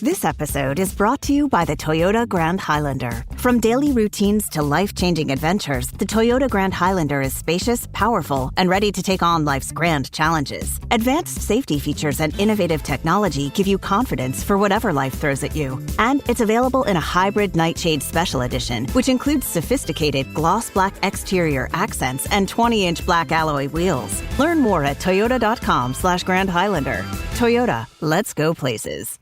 This episode is brought to you by the Toyota Grand Highlander. From daily routines to life-changing adventures, the Toyota Grand Highlander is spacious, powerful, and ready to take on life's grand challenges. Advanced safety features and innovative technology give you confidence for whatever life throws at you. And it's available in a hybrid Nightshade Special Edition, which includes sophisticated gloss black exterior accents and 20-inch black alloy wheels. Learn more at toyota.com/Grand Highlander. Toyota, let's go places.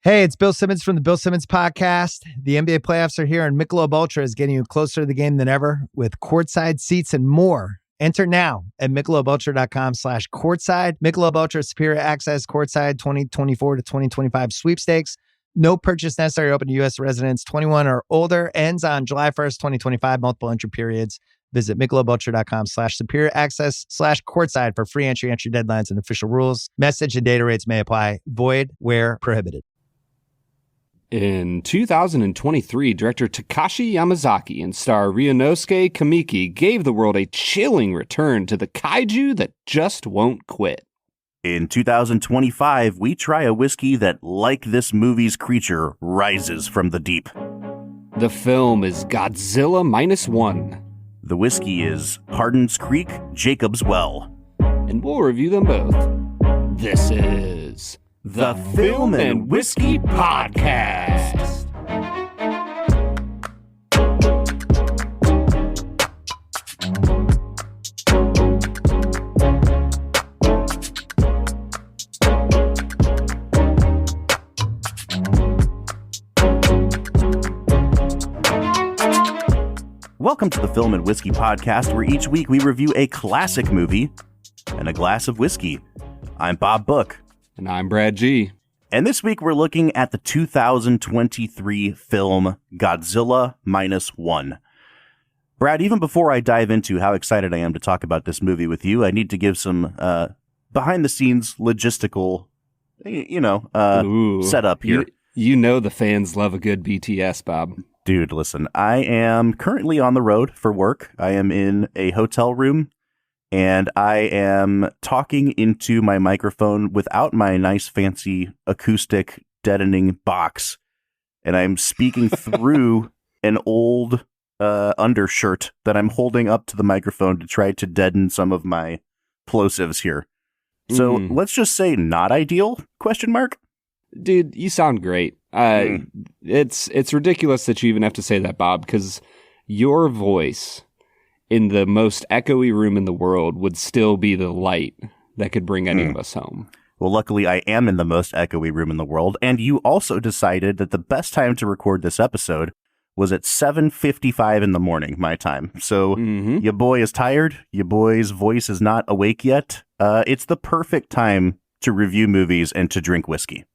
Hey, it's Bill Simmons from the Bill Simmons Podcast. The NBA playoffs are here, and Michelob Ultra is getting you closer to the game than ever with courtside seats and more. Enter now at MichelobUltra.com/courtside. Michelob Ultra Superior Access Courtside 2024 to 2025 sweepstakes. No purchase necessary. Open to U.S. residents 21 or older. Ends on July 1st, 2025. Multiple entry periods. Visit MichelobUltra.com/superior access/courtside for free entry deadlines, and official rules. Message and data rates may apply. Void where prohibited. In 2023, director Takashi Yamazaki and star Ryunosuke Kamiki gave the world a chilling return to the kaiju that just won't quit. In 2025, we try a whiskey that, like this movie's creature, rises from the deep. The film is Godzilla Minus One. The whiskey is Hardin's Creek, Jacob's Well. And we'll review them both. This is the Film and Whiskey Podcast. Welcome to the Film and Whiskey Podcast, where each week we review a classic movie and a glass of whiskey. I'm Bob Book. And I'm Brad G. And this week we're looking at the 2023 film Godzilla Minus One. Brad, even before I dive into how excited I am to talk about this movie with you, I need to give some behind-the-scenes logistical, setup here. You know the fans love a good BTS, Bob. Dude, listen, I am currently on the road for work. I am in a hotel room, and I am talking into my microphone without my nice, fancy, acoustic, deadening box. And I'm speaking through an old undershirt that I'm holding up to the microphone to try to deaden some of my plosives here. So let's just say not ideal, ? Dude, you sound great. It's ridiculous that you even have to say that, Bob, because your voice in the most echoey room in the world would still be the light that could bring any of us home. Well, luckily I am in the most echoey room in the world, and you also decided that the best time to record this episode was at 7:55 in the morning, my time. So your boy is tired, your boy's voice is not awake yet. It's the perfect time to review movies and to drink whiskey.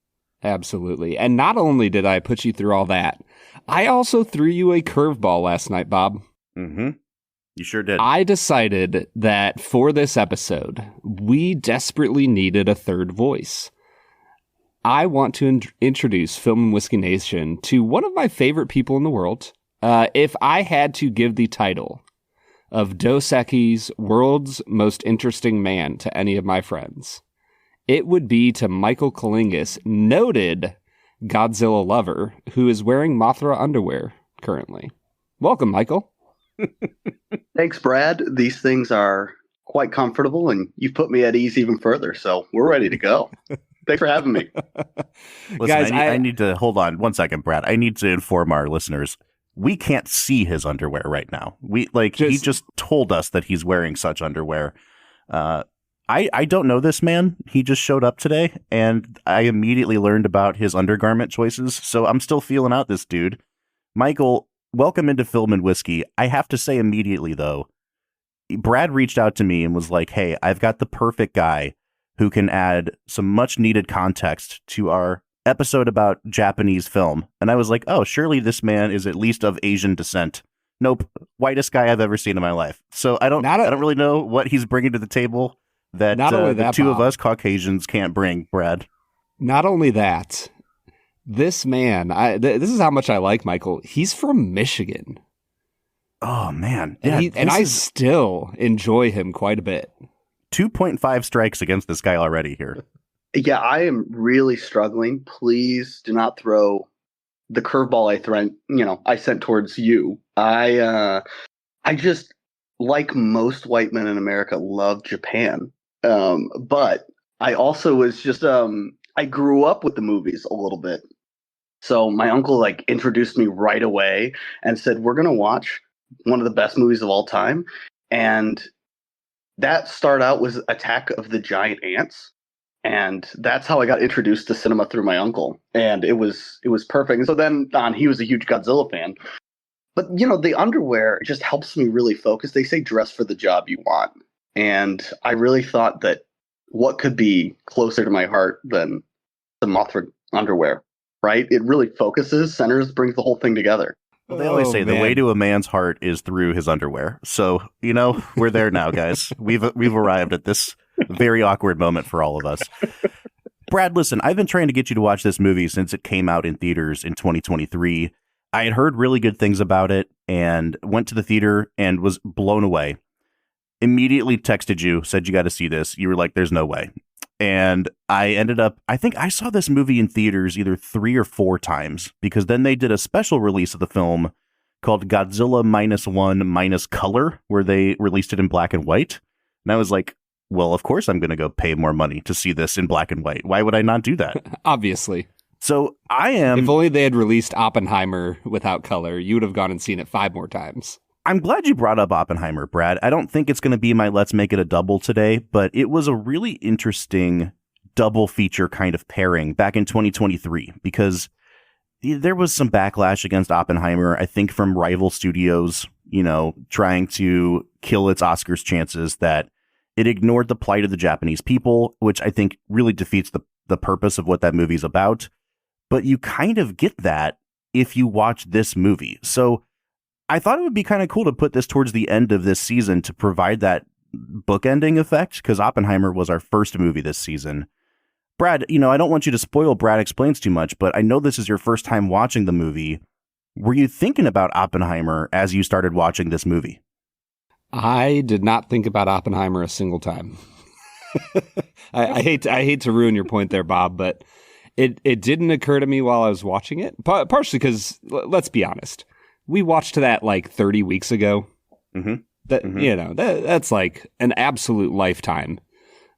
Absolutely. And not only did I put you through all that, I also threw you a curveball last night, Bob. You sure did. I decided that for this episode, we desperately needed a third voice. I want to introduce Film and Whiskey Nation to one of my favorite people in the world. If I had to give the title of Dos Equis World's Most Interesting Man to any of my friends, it would be to Michael Kelingus, noted Godzilla lover, who is wearing Mothra underwear currently. Welcome, Michael. Thanks, Brad. These things are quite comfortable, and you've put me at ease even further, so we're ready to go. Thanks for having me. Listen, guys, I need to hold on 1 second, Brad. I need to inform our listeners. We can't see his underwear right now. He just told us that he's wearing such underwear. I don't know this man. He just showed up today, and I immediately learned about his undergarment choices, so I'm still feeling out this dude. Michael, welcome into Film and Whiskey. I have to say immediately, though, Brad reached out to me and was like, hey, I've got the perfect guy who can add some much-needed context to our episode about Japanese film. And I was like, oh, surely this man is at least of Asian descent. Nope, whitest guy I've ever seen in my life. So I don't really know what he's bringing to the table that the two of us Caucasians can't bring, Brad. Not only that, this man, this is how much I like Michael. He's from Michigan. Oh, man. Yeah, and I still enjoy him quite a bit. 2.5 strikes against this guy already here. Yeah, I am really struggling. Please do not throw the curveball I sent towards you. I just, like most white men in America, love Japan. But I also was just I grew up with the movies a little bit. So my uncle introduced me right away and said, "We're gonna watch one of the best movies of all time." And that started out was Attack of the Giant Ants. And that's how I got introduced to cinema through my uncle. And it was perfect. And so then on, he was a huge Godzilla fan. But the underwear just helps me really focus. They say dress for the job you want. And I really thought that what could be closer to my heart than the Mothra underwear, right? It really focuses, centers, brings the whole thing together. Well, they always say the way to a man's heart is through his underwear. So, we're there now, guys. We've arrived at this very awkward moment for all of us. Brad, listen, I've been trying to get you to watch this movie since it came out in theaters in 2023. I had heard really good things about it and went to the theater and was blown away. Immediately texted you, said you got to see this. You were like, there's no way. And I think I saw this movie in theaters either 3 or 4 times, because then they did a special release of the film called Godzilla Minus One Minus Color, where they released it in black and white. And I was like, well, of course I'm going to go pay more money to see this in black and white. Why would I not do that? Obviously. So I am... If only they had released Oppenheimer without color, you would have gone and seen it 5 more times. I'm glad you brought up Oppenheimer, Brad. I don't think it's going to be my Let's Make It a Double today, but it was a really interesting double feature kind of pairing back in 2023, because there was some backlash against Oppenheimer, I think from rival studios, trying to kill its Oscars chances, that it ignored the plight of the Japanese people, which I think really defeats the purpose of what that movie's about. But you kind of get that if you watch this movie. So I thought it would be kind of cool to put this towards the end of this season to provide that bookending effect, because Oppenheimer was our first movie this season. Brad, I don't want you to spoil Brad Explains too much, but I know this is your first time watching the movie. Were you thinking about Oppenheimer as you started watching this movie? I did not think about Oppenheimer a single time. I hate to ruin your point there, Bob, but it didn't occur to me while I was watching it. Partially because, let's be honest, we watched that 30 weeks ago. Mm-hmm. That's like an absolute lifetime.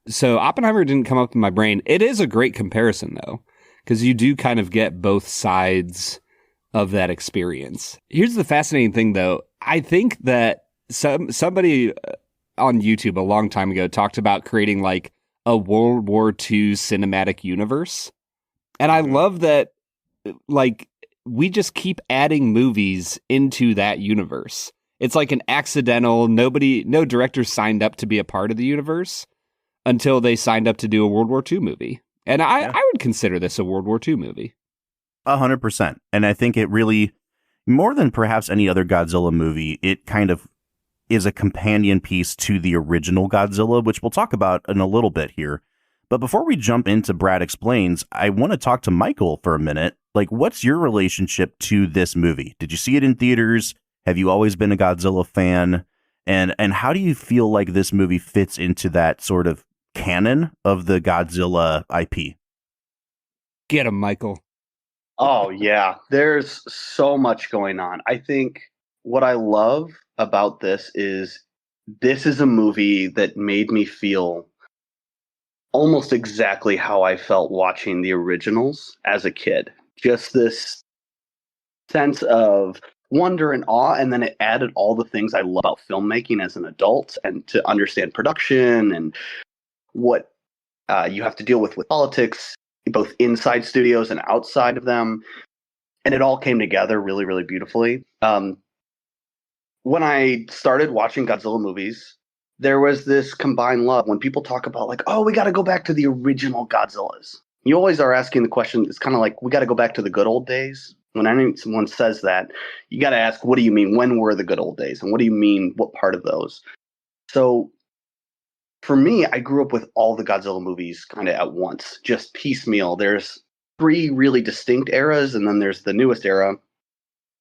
So Oppenheimer didn't come up in my brain. It is a great comparison, though, because you do kind of get both sides of that experience. Here's the fascinating thing, though. I think that somebody on YouTube a long time ago talked about creating a World War II cinematic universe. And I love that, we just keep adding movies into that universe. It's like an accidental, no director signed up to be a part of the universe until they signed up to do a World War II movie. And I would consider this a World War II movie. 100%. And I think it really, more than perhaps any other Godzilla movie, it kind of is a companion piece to the original Godzilla, which we'll talk about in a little bit here. But before we jump into Brad Explains, I want to talk to Michael for a minute. What's your relationship to this movie? Did you see it in theaters? Have you always been a Godzilla fan? And how do you feel like this movie fits into that sort of canon of the Godzilla IP? Get him, Michael. Oh, yeah. There's so much going on. I think what I love about this is a movie that made me feel almost exactly how I felt watching the originals as a kid. Just this sense of wonder and awe, and then it added all the things I love about filmmaking as an adult, and to understand production and what you have to deal with politics, both inside studios and outside of them. And it all came together really, really beautifully. When I started watching Godzilla movies, there was this combined love. When people talk about we got to go back to the original Godzillas, you always are asking the question. It's kind of like, we got to go back to the good old days. When anyone says that, you got to ask, what do you mean? When were the good old days? And what do you mean? What part of those? So for me, I grew up with all the Godzilla movies kind of at once, just piecemeal. There's 3 really distinct eras, and then there's the newest era.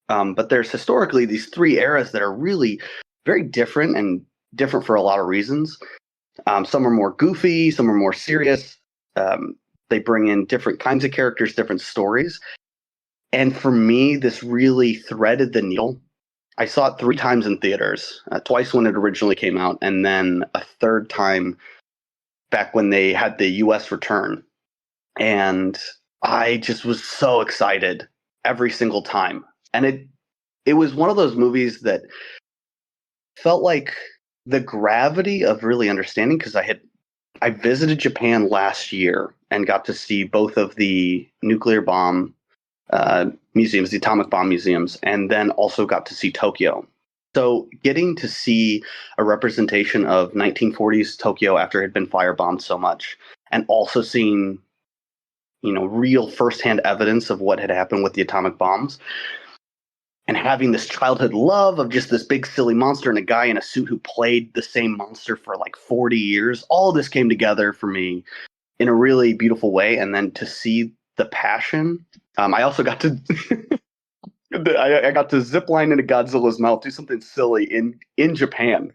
But there's historically these 3 eras that are really very different, and different for a lot of reasons. Some are more goofy, some are more serious. They bring in different kinds of characters, different stories. And for me, this really threaded the needle. I saw it 3 times in theaters, twice when it originally came out, and then a third time back when they had the US return. And I just was so excited every single time. And it was one of those movies that felt like the gravity of really understanding, because I visited Japan last year and got to see both of the nuclear bomb museums, the atomic bomb museums, and then also got to see Tokyo. So getting to see a representation of 1940s Tokyo after it had been firebombed so much, and also seeing, real firsthand evidence of what had happened with the atomic bombs, and having this childhood love of just this big silly monster and a guy in a suit who played the same monster for like 40 years, all this came together for me in a really beautiful way. And then to see the passion, I also got to I got to zip line into Godzilla's mouth, do something silly in Japan.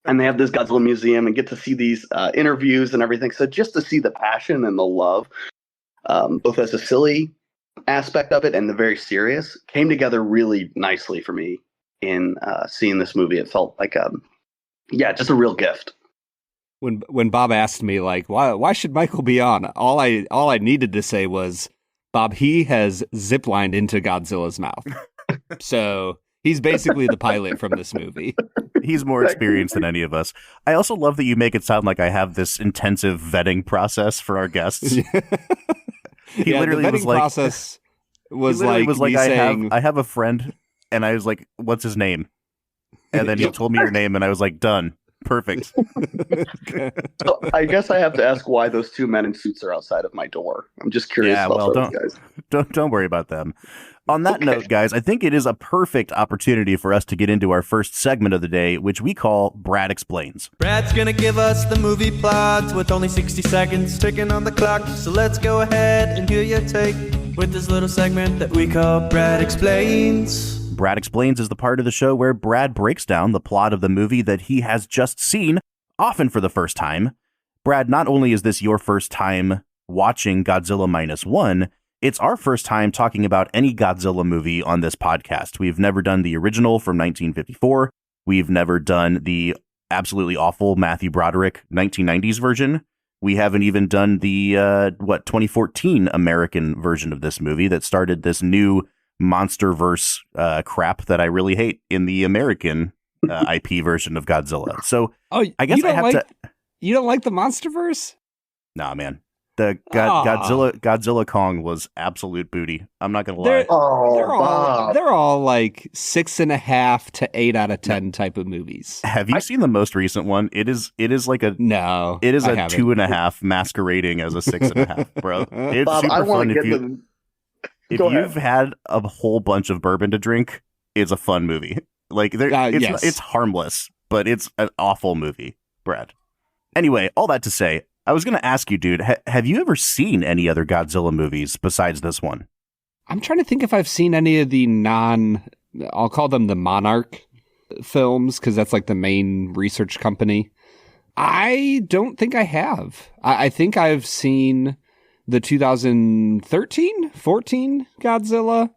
And they have this Godzilla museum and get to see these interviews and everything. So just to see the passion and the love, both as a silly aspect of it and the very serious, came together really nicely for me in seeing this movie. It felt like, just a real gift. When Bob asked me, like, why should Michael be on? All I needed to say was, Bob, he has ziplined into Godzilla's mouth. So he's basically the pilot from this movie. He's more experienced than any of us. I also love that you make it sound like I have this intensive vetting process for our guests. He literally the vetting was like, process was like saying, I have a friend, and I was like, what's his name? And then he told me your name, and I was like, done. Perfect. So I guess I have to ask why those 2 men in suits are outside of my door. I'm just curious about those guys. Don't worry about them. On that note, guys, I think it is a perfect opportunity for us to get into our first segment of the day, which we call Brad Explains. Brad's gonna give us the movie plot with only 60 seconds ticking on the clock. So let's go ahead and hear your take with this little segment that we call Brad Explains. Brad Explains is the part of the show where Brad breaks down the plot of the movie that he has just seen, often for the first time. Brad, not only is this your first time watching Godzilla Minus One, it's our first time talking about any Godzilla movie on this podcast. We've never done the original from 1954. We've never done the absolutely awful Matthew Broderick 1990s version. We haven't even done the, 2014 American version of this movie that started this new Monsterverse crap that I really hate in the American IP version of Godzilla. So I guess I have to... You don't like the Monsterverse? Nah, man. The Godzilla Kong was absolute booty. I'm not gonna lie. They're all like 6.5 to 8 out of 10 type of movies. Have you seen the most recent one? It is like a no. It is a 2.5 masquerading as a 6.5, bro. It's Bob, super fun if Go you've ahead. had a whole bunch of bourbon to drink. It's a fun movie. Like it's harmless, but it's an awful movie, Brad. Anyway, all that to say, I was going to ask you, dude, have you ever seen any other Godzilla movies besides this one? I'm trying to think if I've seen any of the I'll call them the Monarch films, because that's like the main research company. I don't think I have. I think I've seen the 2013, 14 Godzilla.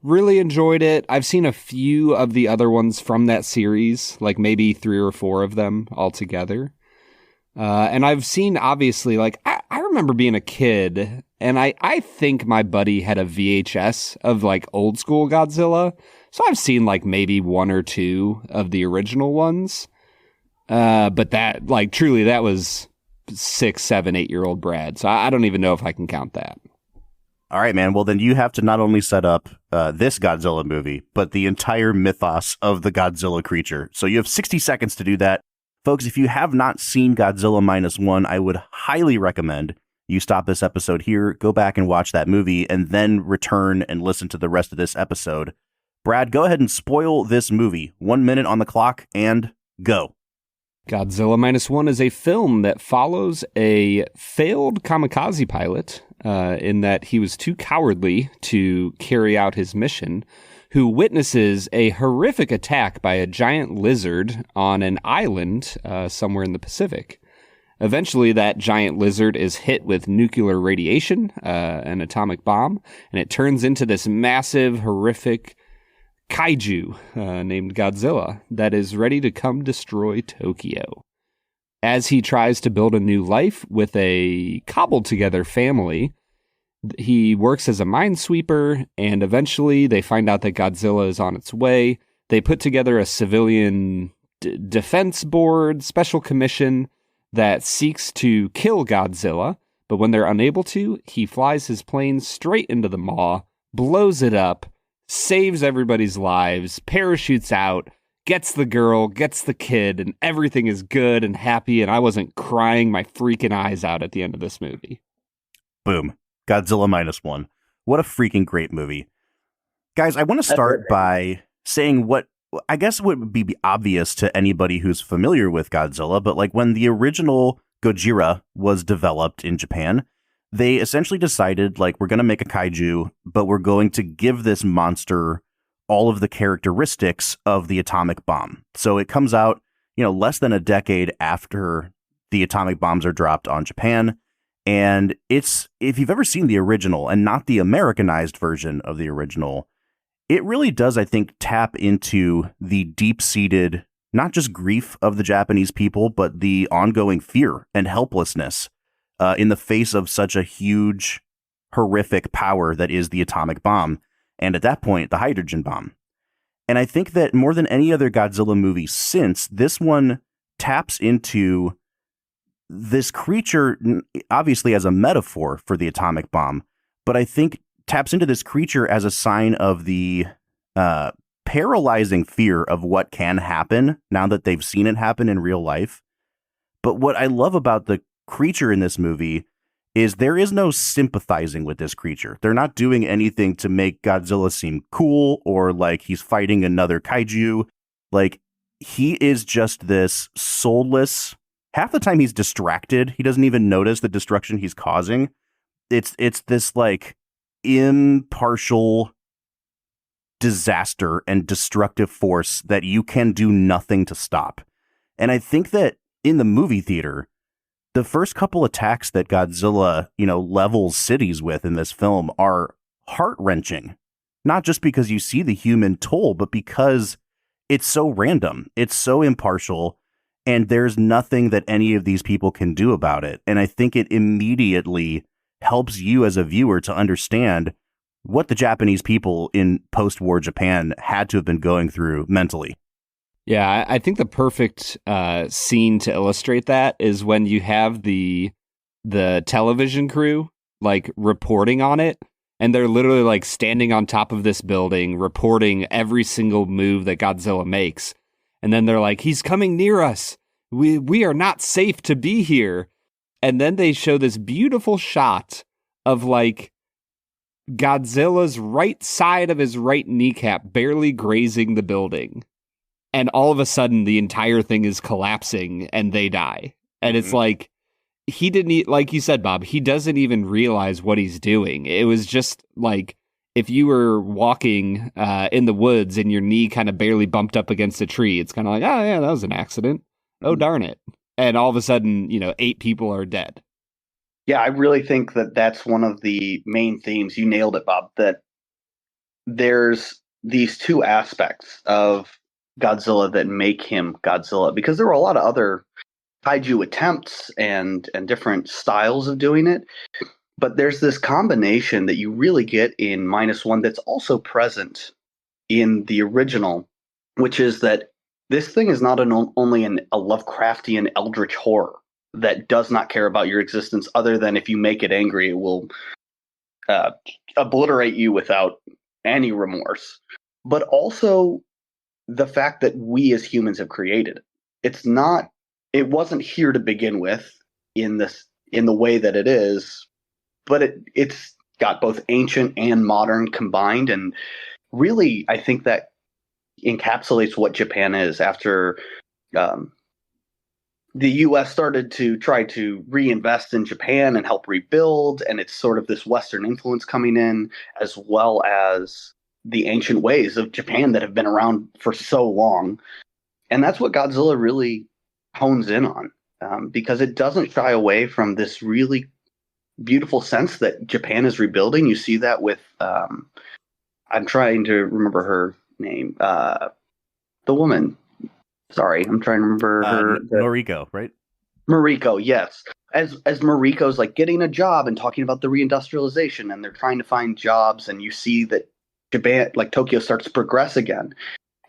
Really enjoyed it. I've seen a few of the other ones from that series, like maybe 3 or 4 of them altogether. And I've seen, obviously, like, I remember being a kid, and I think my buddy had a VHS of, like, old school Godzilla. So I've seen, like, maybe 1 or 2 of the original ones. But that, like, truly, that was 6, 7, 8-year-old Brad. So I don't even know if I can count that. All right, man. Well, then you have to not only set up this Godzilla movie, but the entire mythos of the Godzilla creature. So you have 60 seconds to do that. Folks, if you have not seen Godzilla Minus One, I would highly recommend you stop this episode here, go back and watch that movie, and then return and listen to the rest of this episode. Brad, go ahead and spoil this movie. 1 minute on the clock, and go. Godzilla Minus One is a film that follows a failed kamikaze pilot in that he was too cowardly to carry out his mission, who witnesses a horrific attack by a giant lizard on an island somewhere in the Pacific. Eventually, that giant lizard is hit with nuclear radiation, an atomic bomb, and it turns into this massive, horrific kaiju named Godzilla that is ready to come destroy Tokyo. As he tries to build a new life with a cobbled-together family, he works as a minesweeper, and eventually they find out that Godzilla is on its way. They put together a civilian defense board, special commission, that seeks to kill Godzilla, but when they're unable to, he flies his plane straight into the maw, blows it up, saves everybody's lives, parachutes out, gets the girl, gets the kid, and everything is good and happy, and I wasn't crying my freaking eyes out at the end of this movie. Boom. Godzilla Minus One. What a freaking great movie. Guys, I want to start by saying what I guess would be obvious to anybody who's familiar with Godzilla, but like when the original Gojira was developed in Japan, they essentially decided, like, we're going to make a kaiju, but we're going to give this monster all of the characteristics of the atomic bomb. So it comes out, less than a decade after the atomic bombs are dropped on Japan. And it's, if you've ever seen the original and not the Americanized version of the original, it really does, I think, tap into the deep-seated, not just grief of the Japanese people, but the ongoing fear and helplessness in the face of such a huge, horrific power that is the atomic bomb, and at that point, the hydrogen bomb. And I think that more than any other Godzilla movie since, this one taps into this creature, obviously as a metaphor for the atomic bomb, but I think taps into this creature as a sign of the paralyzing fear of what can happen now that they've seen it happen in real life. But what I love about the creature in this movie is there is no sympathizing with this creature. They're not doing anything to make Godzilla seem cool or like he's fighting another kaiju. Like, he is just this soulless. Half the time he's distracted. He doesn't even notice the destruction he's causing. It's this like impartial disaster and destructive force that you can do nothing to stop. And I think that in the movie theater, the first couple attacks that Godzilla, levels cities with in this film are heart-wrenching. Not just because you see the human toll, but because it's so random. It's so impartial, and there's nothing that any of these people can do about it. And I think it immediately helps you as a viewer to understand what the Japanese people in post-war Japan had to have been going through mentally. Yeah, I think the perfect scene to illustrate that is when you have the television crew like reporting on it, and they're literally like standing on top of this building, reporting every single move that Godzilla makes. And then they're like, he's coming near us. We are not safe to be here. And then they show this beautiful shot of like Godzilla's right side of his right kneecap barely grazing the building. And all of a sudden, the entire thing is collapsing and they die. And it's like, he didn't, like you said, Bob, he doesn't even realize what he's doing. It was just like, if you were walking in the woods and your knee kind of barely bumped up against a tree, it's kind of like, oh, yeah, that was an accident. Oh, darn it. And all of a sudden, 8 people are dead. Yeah, I really think that that's one of the main themes. You nailed it, Bob, that there's these two aspects of Godzilla that make him Godzilla, because there were a lot of other kaiju attempts and different styles of doing it. But there's this combination that you really get in Minus One that's also present in the original, which is that this thing is not only a Lovecraftian eldritch horror that does not care about your existence, other than if you make it angry, it will obliterate you without any remorse. But also the fact that we as humans have created it. It wasn't here to begin with in the way that it is, but it's got both ancient and modern combined. And really, I think that encapsulates what Japan is after the U.S. started to try to reinvest in Japan and help rebuild. And it's sort of this Western influence coming in, as well as the ancient ways of Japan that have been around for so long. And that's what Godzilla really hones in on. because it doesn't shy away from this really beautiful sense that Japan is rebuilding. You see that with, I'm trying to remember her name, the woman. Sorry, I'm trying to remember her. Noriko, right? Mariko, yes. As Mariko's like getting a job and talking about the reindustrialization, and they're trying to find jobs, and you see that Japan, like Tokyo, starts to progress again.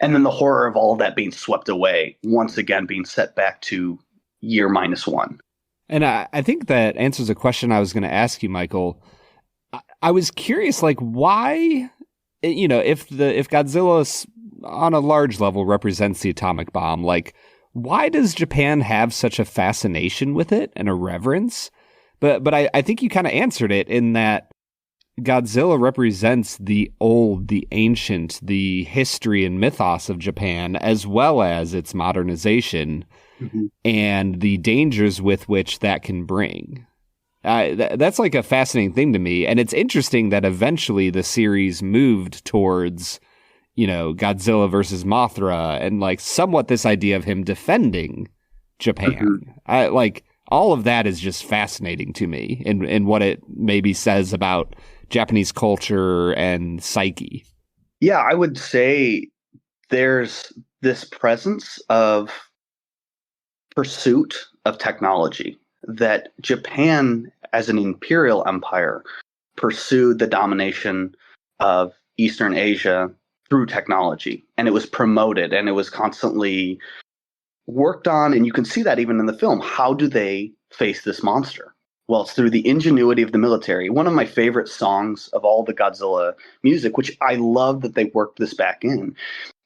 And then the horror of all of that being swept away, once again being set back to year -1. And I think that answers a question I was going to ask you, Michael. I was curious, like, why, if Godzilla on a large level represents the atomic bomb, like, why does Japan have such a fascination with it and a reverence? But I think you kind of answered it in that Godzilla represents the old, the ancient, the history and mythos of Japan, as well as its modernization and the dangers with which that can bring. That's like a fascinating thing to me. And it's interesting that eventually the series moved towards, Godzilla versus Mothra and like somewhat this idea of him defending Japan. All of that is just fascinating to me in what it maybe says about Japanese culture and psyche. Yeah, I would say there's this presence of pursuit of technology that Japan, as an imperial empire, pursued the domination of Eastern Asia through technology, and it was promoted and it was constantly worked on. And you can see that even in the film. How do they face this monster? Well, it's through the ingenuity of the military. One of my favorite songs of all the Godzilla music, which I love that they worked this back in,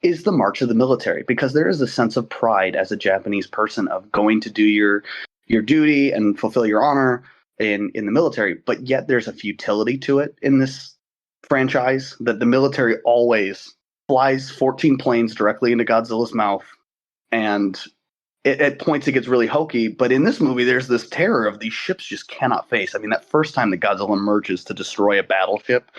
is the March of the Military, because there is a sense of pride as a Japanese person of going to do your duty and fulfill your honor in the military. But yet there's a futility to it in this franchise, that the military always flies 14 planes directly into Godzilla's mouth, and at points it gets really hokey. But in this movie, there's this terror of these ships just cannot face. I mean, that first time that Godzilla emerges to destroy a battleship,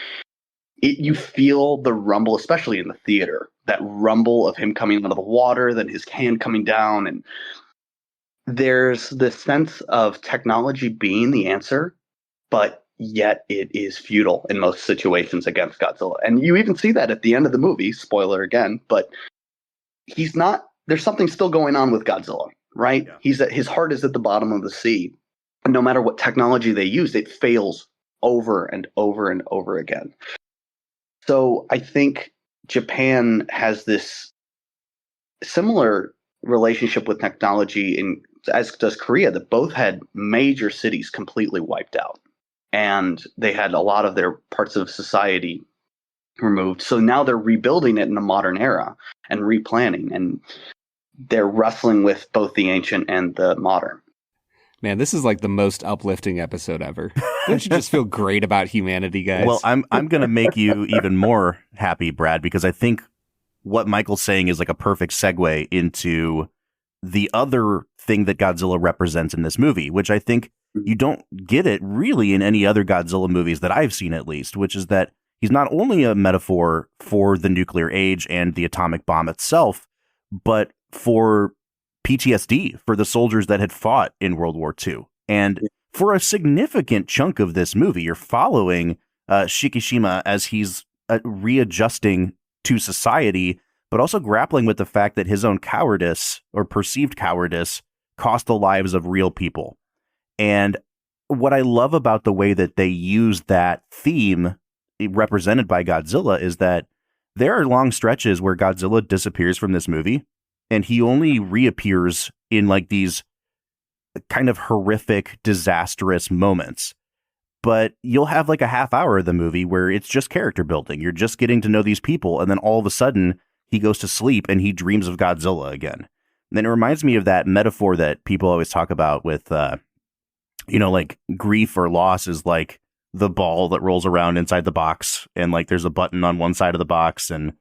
you feel the rumble, especially in the theater, that rumble of him coming out of the water, then his hand coming down. And there's this sense of technology being the answer, but yet it is futile in most situations against Godzilla. And you even see that at the end of the movie, spoiler again, but there's something still going on with Godzilla, right? Yeah. His heart is at the bottom of the sea. And no matter what technology they use, it fails over and over and over again. So I think Japan has this similar relationship with technology, as does Korea, that both had major cities completely wiped out. And they had a lot of their parts of society removed. So now they're rebuilding it in a modern era and replanning, and they're wrestling with both the ancient and the modern. Man, this is like the most uplifting episode ever. Don't you just feel great about humanity, guys? Well, I'm going to make you even more happy, Brad, because I think what Michael's saying is like a perfect segue into the other thing that Godzilla represents in this movie, which I think you don't get it really in any other Godzilla movies that I've seen, at least, which is that he's not only a metaphor for the nuclear age and the atomic bomb itself, but for PTSD for the soldiers that had fought in World War II. And for a significant chunk of this movie, you're following Shikishima as he's readjusting to society, but also grappling with the fact that his own cowardice or perceived cowardice cost the lives of real people. And what I love about the way that they use that theme represented by Godzilla is that there are long stretches where Godzilla disappears from this movie, and he only reappears in like these kind of horrific, disastrous moments. But you'll have like a half hour of the movie where it's just character building. You're just getting to know these people, and then all of a sudden he goes to sleep and he dreams of Godzilla again. And then it reminds me of that metaphor that people always talk about with like grief or loss is like the ball that rolls around inside the box, and like there's a button on one side of the box, and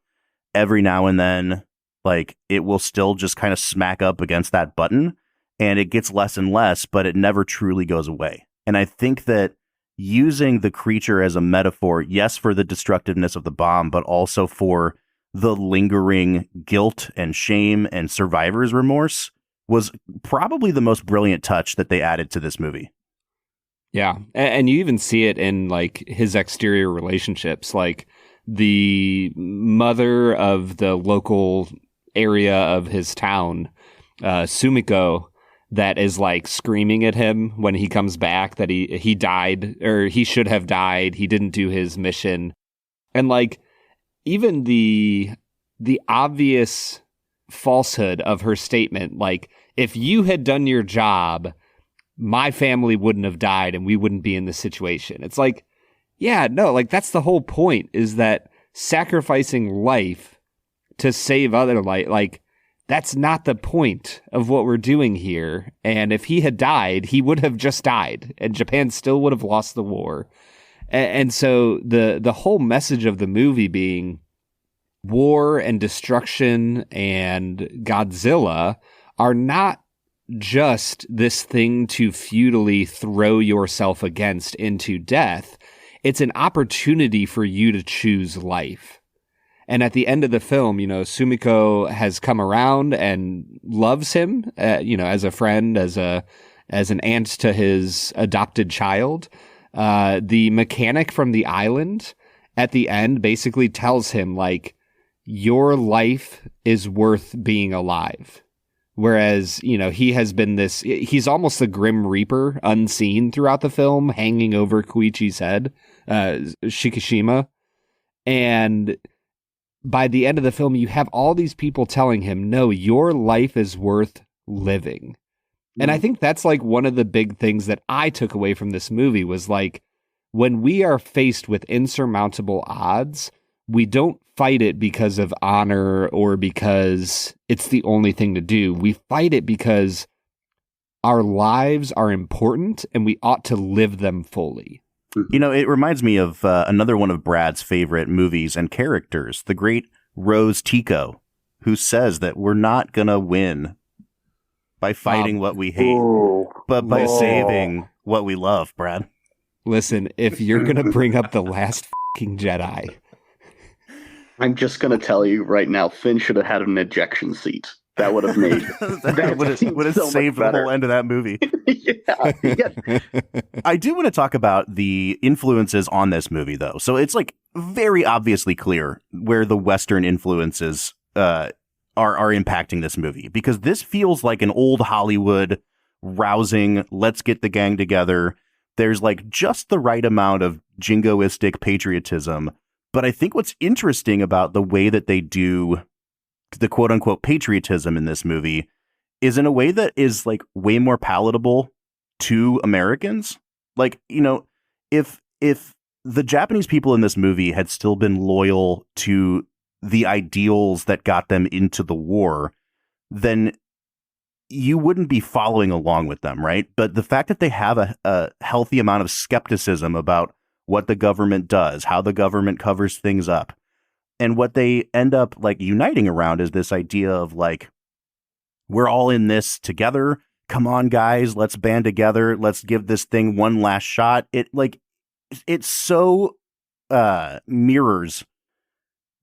every now and then like it will still just kind of smack up against that button, and it gets less and less, but it never truly goes away. And I think that using the creature as a metaphor, yes, for the destructiveness of the bomb, but also for the lingering guilt and shame and survivor's remorse was probably the most brilliant touch that they added to this movie. Yeah. And you even see it in like his exterior relationships, like the mother of the local area of his town, Sumiko, that is like screaming at him when he comes back that he died, or he should have died. He didn't do his mission. And like even the obvious falsehood of her statement, like, if you had done your job, my family wouldn't have died and we wouldn't be in this situation. It's like, yeah, no, like that's the whole point, is that sacrificing life to save other life, like that's not the point of what we're doing here. And if he had died, he would have just died and Japan still would have lost the war. And so the whole message of the movie being war and destruction and Godzilla are not just this thing to futilely throw yourself against into death. It's an opportunity for you to choose life. And at the end of the film, you know, Sumiko has come around and loves him, you know, as a friend, as an aunt to his adopted child. The mechanic from the island at the end basically tells him, like, your life is worth being alive. Whereas, you know, he has been he's almost the Grim Reaper unseen throughout the film, hanging over Koichi's head, Shikishima. And by the end of the film, you have all these people telling him, no, your life is worth living. And I think that's like one of the big things that I took away from this movie was like, when we are faced with insurmountable odds, we don't fight it because of honor or because it's the only thing to do. We fight it because our lives are important and we ought to live them fully. You know, it reminds me of another one of Brad's favorite movies and characters, the great Rose Tico, who says that we're not going to win by fighting what we hate, but by saving what we love, Brad. Listen, if you're going to bring up The Last fucking Jedi, I'm just going to tell you right now, Finn should have had an ejection seat. That would have made that would have so saved the whole end of that movie. Yeah. I do want to talk about the influences on this movie, though. So it's like very obviously clear where the Western influences are impacting this movie, because this feels like an old Hollywood rousing, let's get the gang together. There's like just the right amount of jingoistic patriotism. But I think what's interesting about the way that they do the quote unquote patriotism in this movie is in a way that is like way more palatable to Americans. Like, you know, if the Japanese people in this movie had still been loyal to the ideals that got them into the war, then you wouldn't be following along with them, right? But the fact that they have a healthy amount of skepticism about what the government does, how the government covers things up, and what they end up like uniting around is this idea of like, we're all in this together. Come on, guys, let's band together. Let's give this thing one last shot. It so mirrors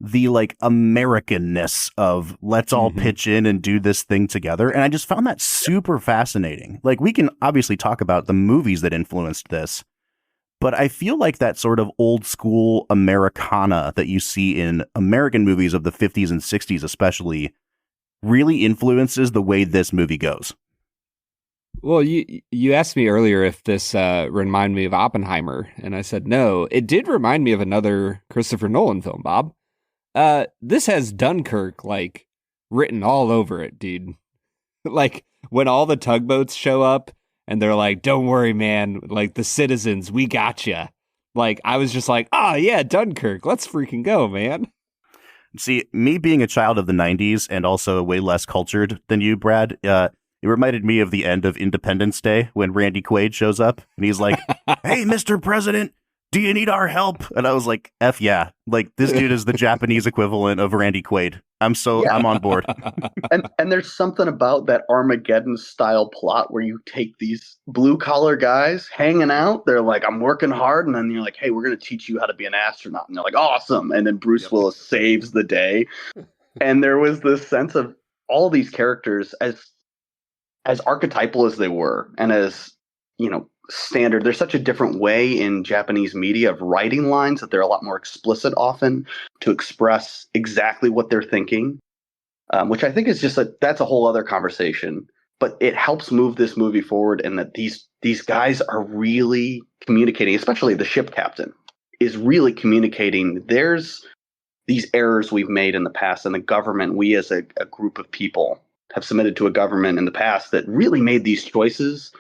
the like Americanness of let's all pitch in and do this thing together. And I just found that super fascinating. Like, we can obviously talk about the movies that influenced this, but I feel like that sort of old school Americana that you see in American movies of the 50s and 60s especially really influences the way this movie goes. Well, you asked me earlier if this reminded me of Oppenheimer, and I said no. It did remind me of another Christopher Nolan film, Bob. This has Dunkirk, like, written all over it, dude. Like, when all the tugboats show up, and they're like, don't worry, man, like, the citizens, we gotcha. Like, I was just like, oh, yeah, Dunkirk, let's freaking go, man. See, me being a child of the 90s and also way less cultured than you, Brad, it reminded me of the end of Independence Day when Randy Quaid shows up and he's like, hey, Mr. President, do you need our help? And I was like, F yeah. Like, this dude is the Japanese equivalent of Randy Quaid. I'm on board. and there's something about that Armageddon style plot where you take these blue collar guys hanging out. They're like, I'm working hard. And then you're like, hey, we're going to teach you how to be an astronaut. And they're like, awesome. And then Bruce Willis saves the day. And there was this sense of all these characters, as as archetypal as they were, and as, standard, there's such a different way in Japanese media of writing lines that they're a lot more explicit often to express exactly what they're thinking, which I think is just that's a whole other conversation. But it helps move this movie forward, and that these guys are really communicating, especially the ship captain is really communicating. There's these errors we've made in the past, and the government, we as a group of people have submitted to a government in the past that really made these choices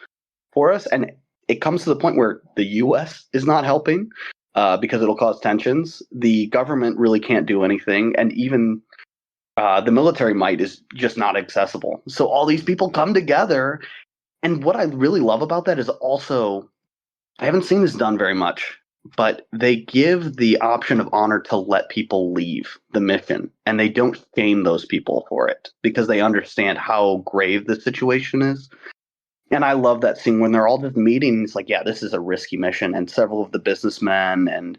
for us. And it comes to the point where the U.S. is not helping because it'll cause tensions. The government really can't do anything. And even the military might is just not accessible. So all these people come together. And what I really love about that is also, I haven't seen this done very much, but they give the option of honor to let people leave the mission. And they don't shame those people for it because they understand how grave the situation is. And I love that scene when they're all just meeting. It's like, yeah, this is a risky mission. And several of the businessmen and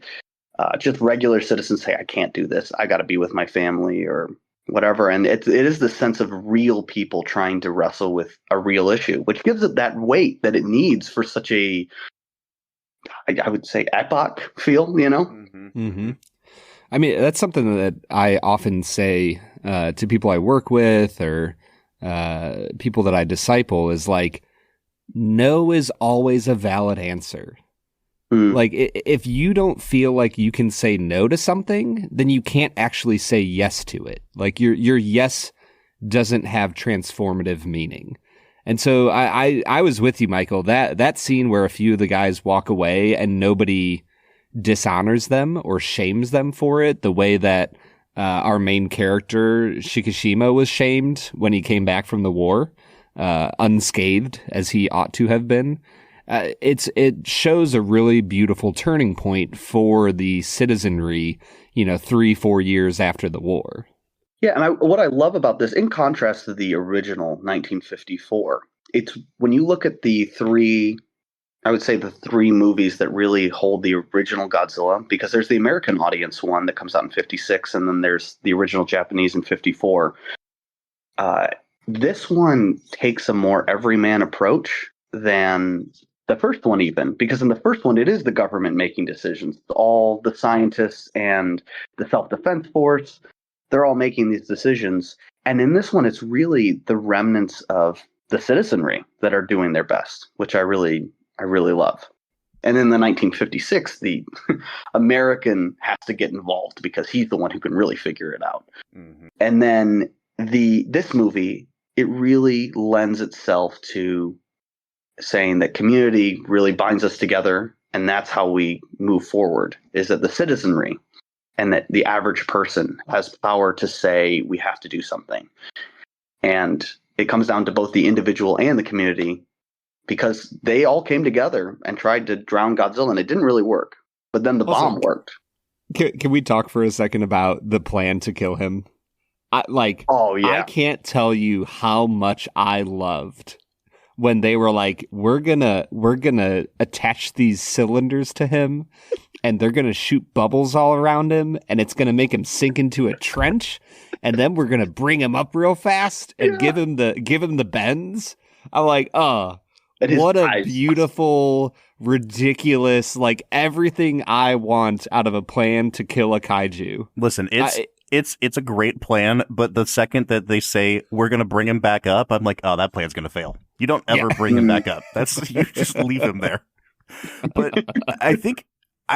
just regular citizens say, I can't do this. I got to be with my family or whatever. And it is the sense of real people trying to wrestle with a real issue, which gives it that weight that it needs for such a, I would say, epoch feel, Mm-hmm. Mm-hmm. I mean, that's something that I often say to people I work with or people that I disciple is like, no is always a valid answer. Like, if you don't feel like you can say no to something, then you can't actually say yes to it. Like, your yes doesn't have transformative meaning. And so I was with you, Michael. That scene where a few of the guys walk away and nobody dishonors them or shames them for it, the way that our main character, Shikishima, was shamed when he came back from the war, unscathed as he ought to have been. It shows a really beautiful turning point for the citizenry, 3-4 years after the war. Yeah, and what I love about this, in contrast to the original 1954, it's when you look at the three movies that really hold the original Godzilla, because there's the American audience one that comes out in 56, and then there's the original Japanese in 54. This one takes a more everyman approach than the first one even, because in the first one, it is the government making decisions. All the scientists and the self-defense force, they're all making these decisions. And in this one, it's really the remnants of the citizenry that are doing their best, which I really love. And in the 1956, the American has to get involved because he's the one who can really figure it out. Mm-hmm. And then this movie, it really lends itself to saying that community really binds us together, and that's how we move forward, is that the citizenry and that the average person has power to say we have to do something. And it comes down to both the individual and the community, because they all came together and tried to drown Godzilla, and it didn't really work. But then the bomb worked. Can we talk for a second about the plan to kill him? I can't tell you how much I loved when they were like, we're gonna attach these cylinders to him, and they're gonna shoot bubbles all around him, and it's gonna make him sink into a trench, and then we're gonna bring him up real fast and give him the bends. I'm like, what a beautiful, ridiculous, like everything I want out of a plan to kill a kaiju. Listen, it's a great plan, but the second that they say we're going to bring him back up, I'm like, oh, that plan's going to fail. You don't ever bring him back up. You just leave him there. But I think,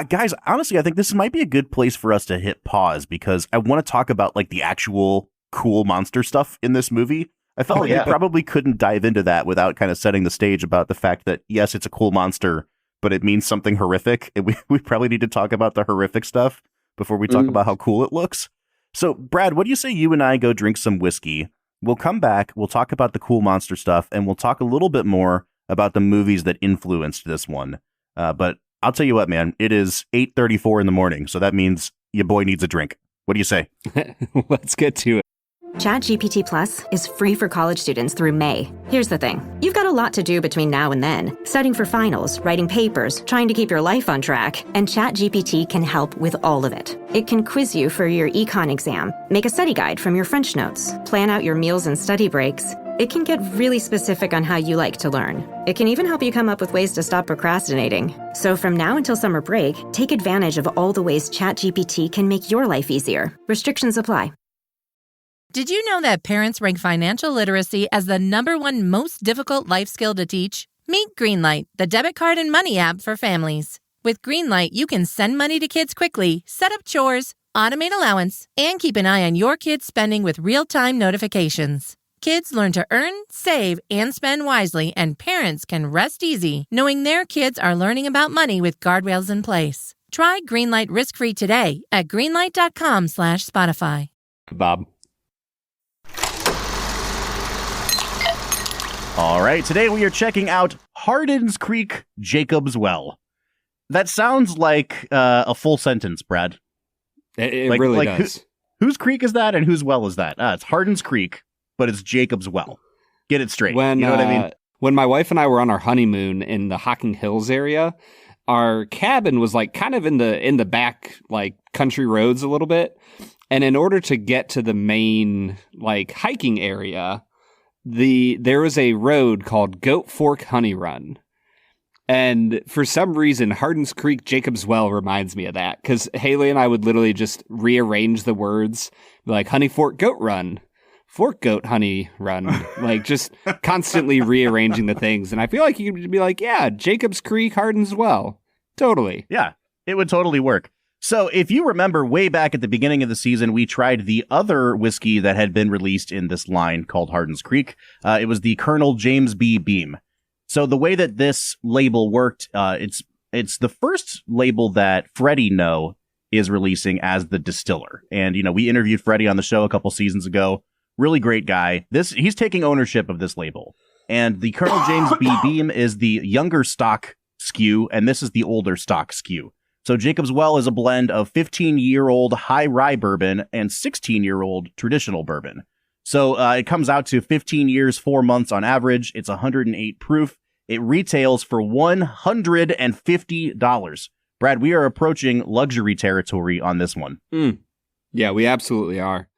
guys, honestly, I think this might be a good place for us to hit pause, because I want to talk about like the actual cool monster stuff in this movie. I felt like we probably couldn't dive into that without kind of setting the stage about the fact that, yes, it's a cool monster, but it means something horrific. And we probably need to talk about the horrific stuff before we talk about how cool it looks. So, Brad, what do you say you and I go drink some whiskey? We'll come back, we'll talk about the cool monster stuff, and we'll talk a little bit more about the movies that influenced this one. But I'll tell you what, man, it is 8:34 in the morning, so that means your boy needs a drink. What do you say? Let's get to it. ChatGPT Plus is free for college students through May. Here's the thing. You've got a lot to do between now and then. Studying for finals, writing papers, trying to keep your life on track. And ChatGPT can help with all of it. It can quiz you for your econ exam, make a study guide from your French notes, plan out your meals and study breaks, It can get really specific on how you like to learn. It can even help you come up with ways to stop procrastinating. So from now until summer break, take advantage of all the ways ChatGPT can make your life easier. Restrictions apply. Did you know that parents rank financial literacy as the #1 most difficult life skill to teach? Meet Greenlight, the debit card and money app for families. With Greenlight, you can send money to kids quickly, set up chores, automate allowance, and keep an eye on your kids' spending with real-time notifications. Kids learn to earn, save, and spend wisely, and parents can rest easy knowing their kids are learning about money with guardrails in place. Try Greenlight risk-free today at greenlight.com/Spotify. Bob. All right, today we are checking out Hardin's Creek, Jacob's Well. That sounds like a full sentence, Brad. It really does. Whose creek is that and whose well is that? It's Hardin's Creek, but it's Jacob's Well. Get it straight. You know what I mean? When my wife and I were on our honeymoon in the Hocking Hills area, our cabin was like kind of in the back, like country roads a little bit. And in order to get to the main like hiking area, there was a road called Goat Fork Honey Run. And for some reason, Hardin's Creek, Jacob's Well reminds me of that. Because Haley and I would literally just rearrange the words, like Honey Fork Goat Run, Fork Goat Honey Run, like just constantly rearranging the things. And I feel like you could be like, yeah, Jacob's Creek, Hardin's Well. Totally. Yeah, it would totally work. So if you remember way back at the beginning of the season, we tried the other whiskey that had been released in this line called Hardin's Creek. It was the Colonel James B. Beam. So the way that this label worked, it's the first label that Freddie No is releasing as the distiller. And, you know, we interviewed Freddie on the show a couple seasons ago. Really great guy. He's taking ownership of this label. And the Colonel James B. Beam is the younger stock SKU, and this is the older stock SKU. So Jacob's Well is a blend of 15-year-old high rye bourbon and 16-year-old traditional bourbon. So it comes out to 15 years, 4 months on average. It's 108 proof. It retails for $150. Brad, we are approaching luxury territory on this one. Yeah, we absolutely are.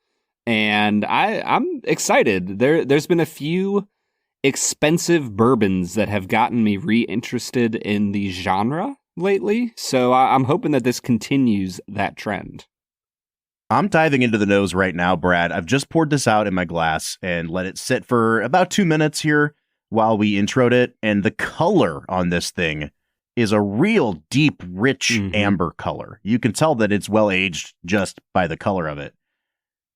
And I'm excited. There's been a few expensive bourbons that have gotten me reinterested in the genre lately. So I'm hoping that this continues that trend. I'm diving into the nose right now, Brad. I've just poured this out in my glass and let it sit for about 2 minutes here while we introed it. And the color on this thing is a real deep, rich amber color. You can tell that it's well aged just by the color of it.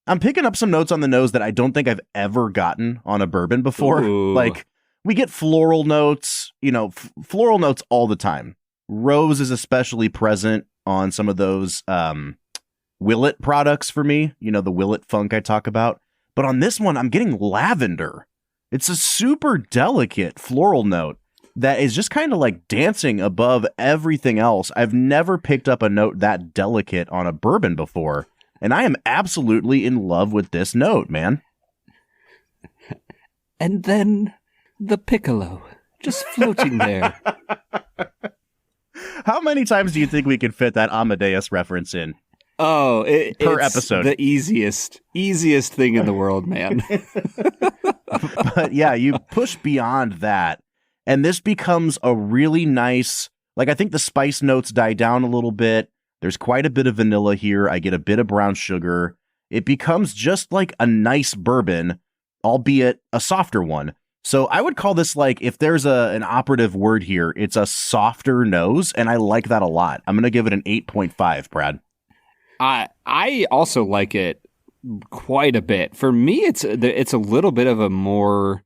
I'm picking up some notes on the nose that I don't think I've ever gotten on a bourbon before. Ooh. Like, we get floral notes, floral notes all the time. Rose is especially present on some of those Willet products for me, the Willet funk I talk about. But on this one, I'm getting lavender. It's a super delicate floral note that is just kind of like dancing above everything else. I've never picked up a note that delicate on a bourbon before, and I am absolutely in love with this note, man. And then the piccolo, just floating there. How many times do you think we could fit that Amadeus reference in? Oh, per it's episode. The easiest thing in the world, man. But yeah, you push beyond that, and this becomes a really nice, I think the spice notes die down a little bit. There's quite a bit of vanilla here. I get a bit of brown sugar. It becomes just like a nice bourbon, albeit a softer one. So I would call this, if there's an operative word here, it's a softer nose, and I like that a lot. I'm going to give it an 8.5, Brad. I also like it quite a bit. For me, it's a little bit of a more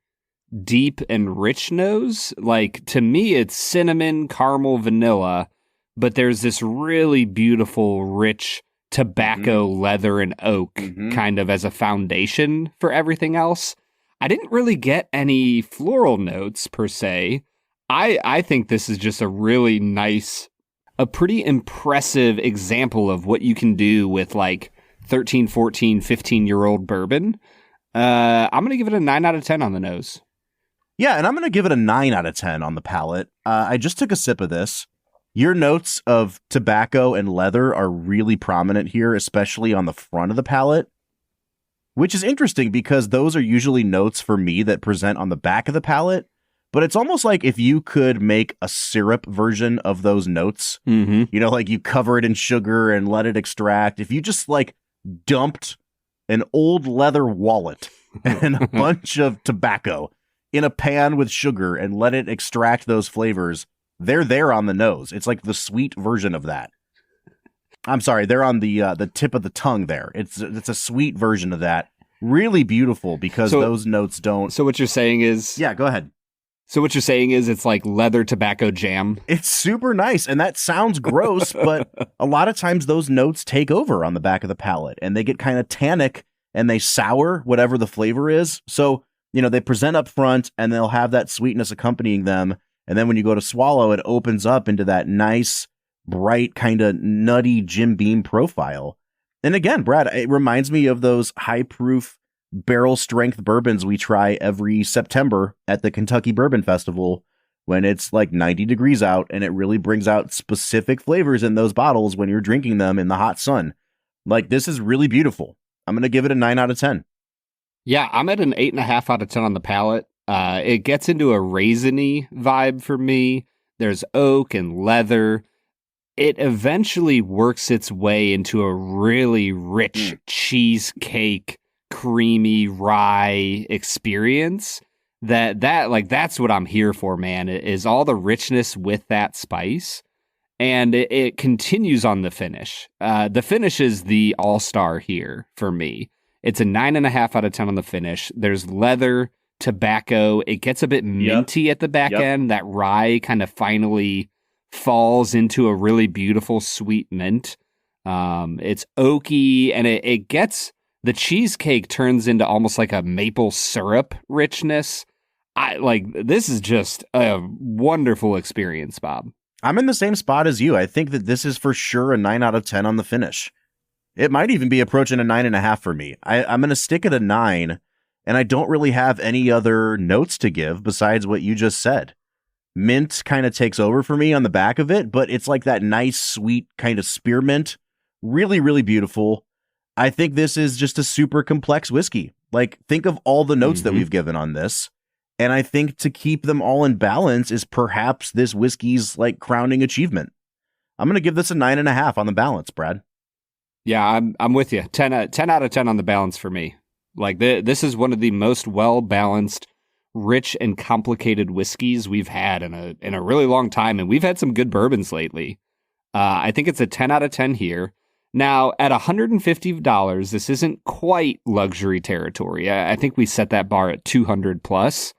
deep and rich nose. To me, it's cinnamon, caramel, vanilla, but there's this really beautiful, rich tobacco, leather, and oak kind of as a foundation for everything else. I didn't really get any floral notes per se. I think this is just a really nice, a pretty impressive example of what you can do with 13, 14, 15-year-old bourbon. I'm going to give it a 9 out of 10 on the nose. Yeah, and I'm going to give it a 9 out of 10 on the palate. I just took a sip of this. Your notes of tobacco and leather are really prominent here, especially on the front of the palate. which is interesting because those are usually notes for me that present on the back of the palate. But it's almost like if you could make a syrup version of those notes, you know, like you cover it in sugar and let it extract. If you just like dumped an old leather wallet and a bunch of tobacco in a pan with sugar and let it extract those flavors, they're there on the nose. It's like the sweet version of that. I'm sorry, they're on the tip of the tongue there. It's a sweet version of that. Really beautiful because those notes don't. So what you're saying is... Yeah, go ahead. So what you're saying is it's like leather tobacco jam? It's super nice, and that sounds gross, but a lot of times those notes take over on the back of the palate, and they get kind of tannic, and they sour whatever the flavor is. So, you know, they present up front, and they'll have that sweetness accompanying them, and then when you go to swallow, it opens up into that nice, bright, kind of nutty Jim Beam profile. And again, Brad, it reminds me of those high-proof barrel strength bourbons we try every September at the Kentucky Bourbon Festival when it's like 90 degrees out, and it really brings out specific flavors in those bottles when you're drinking them in the hot sun. Like, this is really beautiful. I'm going to give it a 9 out of 10. Yeah, I'm at an 8.5 out of 10 on the palate. It gets into a raisiny vibe for me. There's oak and leather. It eventually works its way into a really rich cheesecake, creamy rye experience that's what I'm here for, man. It is all the richness with that spice, and it continues on the finish. The finish is the all-star here for me. It's a 9.5 out of 10 on the finish. There's leather, tobacco. It gets a bit minty at the back end. That rye kind of finally falls into a really beautiful sweet mint. It's oaky, and it gets... The cheesecake turns into almost like a maple syrup richness. This is just a wonderful experience, Bob. I'm in the same spot as you. I think that this is for sure a 9 out of 10 on the finish. It might even be approaching a 9.5 for me. I'm going to stick at a 9, and I don't really have any other notes to give besides what you just said. Mint kind of takes over for me on the back of it, but it's like that nice, sweet kind of spearmint. Really, really beautiful. I think this is just a super complex whiskey. Like, think of all the notes that we've given on this. And I think to keep them all in balance is perhaps this whiskey's like crowning achievement. I'm going to give this a 9.5 on the balance, Brad. Yeah, I'm with you. 10 out of 10 on the balance for me. Like, this is one of the most well-balanced, rich and complicated whiskeys we've had in a really long time. And we've had some good bourbons lately. I think it's a 10 out of 10 here. Now, at $150, this isn't quite luxury territory. I think we set that bar at $200 plus.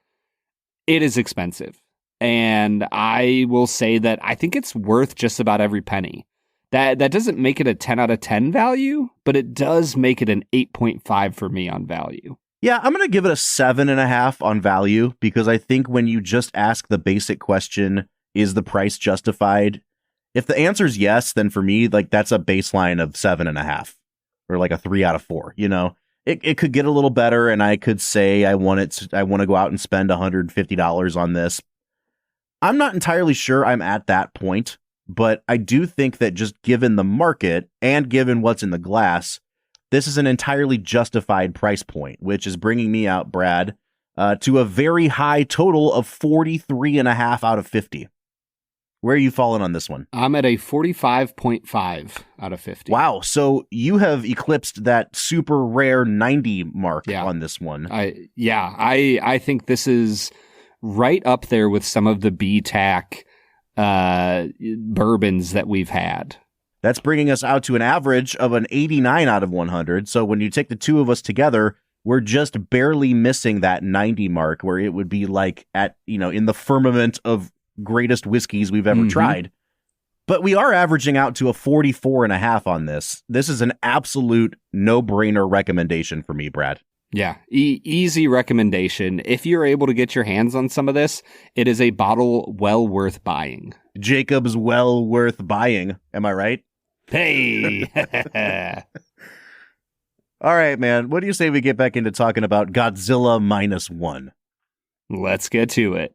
It is expensive. And I will say that I think it's worth just about every penny. That doesn't make it a 10 out of 10 value, but it does make it an 8.5 for me on value. Yeah, I'm going to give it a 7.5 on value because I think when you just ask the basic question, is the price justified? If the answer is yes, then for me, like that's a baseline of 7.5 or like a 3 out of 4. You know, it could get a little better, and I could say I want to go out and spend $150 on this. I'm not entirely sure I'm at that point, but I do think that just given the market and given what's in the glass, this is an entirely justified price point, which is bringing me out, Brad, to a very high total of 43.5 out of 50. Where are you falling on this one? I'm at a 45.5 out of 50. Wow. So you have eclipsed that super rare 90 mark on this one. I think this is right up there with some of the BTAC bourbons that we've had. That's bringing us out to an average of an 89 out of 100. So when you take the two of us together, we're just barely missing that 90 mark where it would be like at, in the firmament of greatest whiskeys we've ever tried. But we are averaging out to a 44.5 on this. This is an absolute no-brainer recommendation for me, Brad. Yeah, easy recommendation. If you're able to get your hands on some of this, it is a bottle well worth buying. Jacob's well worth buying. Am I right? Hey! All right, man. What do you say we get back into talking about Godzilla Minus One? Let's get to it.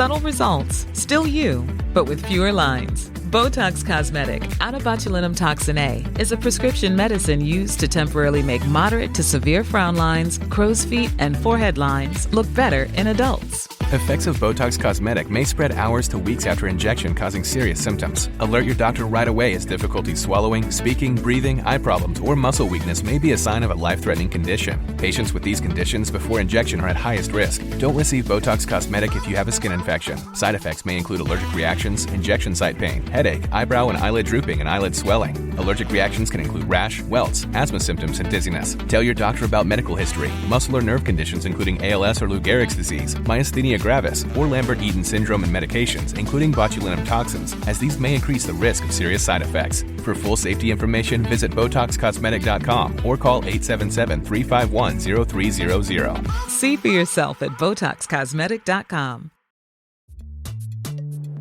Subtle results, still you, but with fewer lines. Botox Cosmetic, out of botulinum toxin A, is a prescription medicine used to temporarily make moderate to severe frown lines, crow's feet, and forehead lines look better in adults. Effects of Botox Cosmetic may spread hours to weeks after injection, causing serious symptoms. Alert your doctor right away as difficulty swallowing, speaking, breathing, eye problems, or muscle weakness may be a sign of a life-threatening condition. Patients with these conditions before injection are at highest risk. Don't receive Botox Cosmetic if you have a skin infection. Side effects may include allergic reactions, injection site pain, headache, eyebrow and eyelid drooping, and eyelid swelling. Allergic reactions can include rash, welts, asthma symptoms, and dizziness. Tell your doctor about medical history, muscle or nerve conditions including ALS or Lou Gehrig's disease, myasthenia gravis, or Lambert-Eaton syndrome, and medications, including botulinum toxins, as these may increase the risk of serious side effects. For full safety information, visit BotoxCosmetic.com or call 877-351-0300. See for yourself at BotoxCosmetic.com.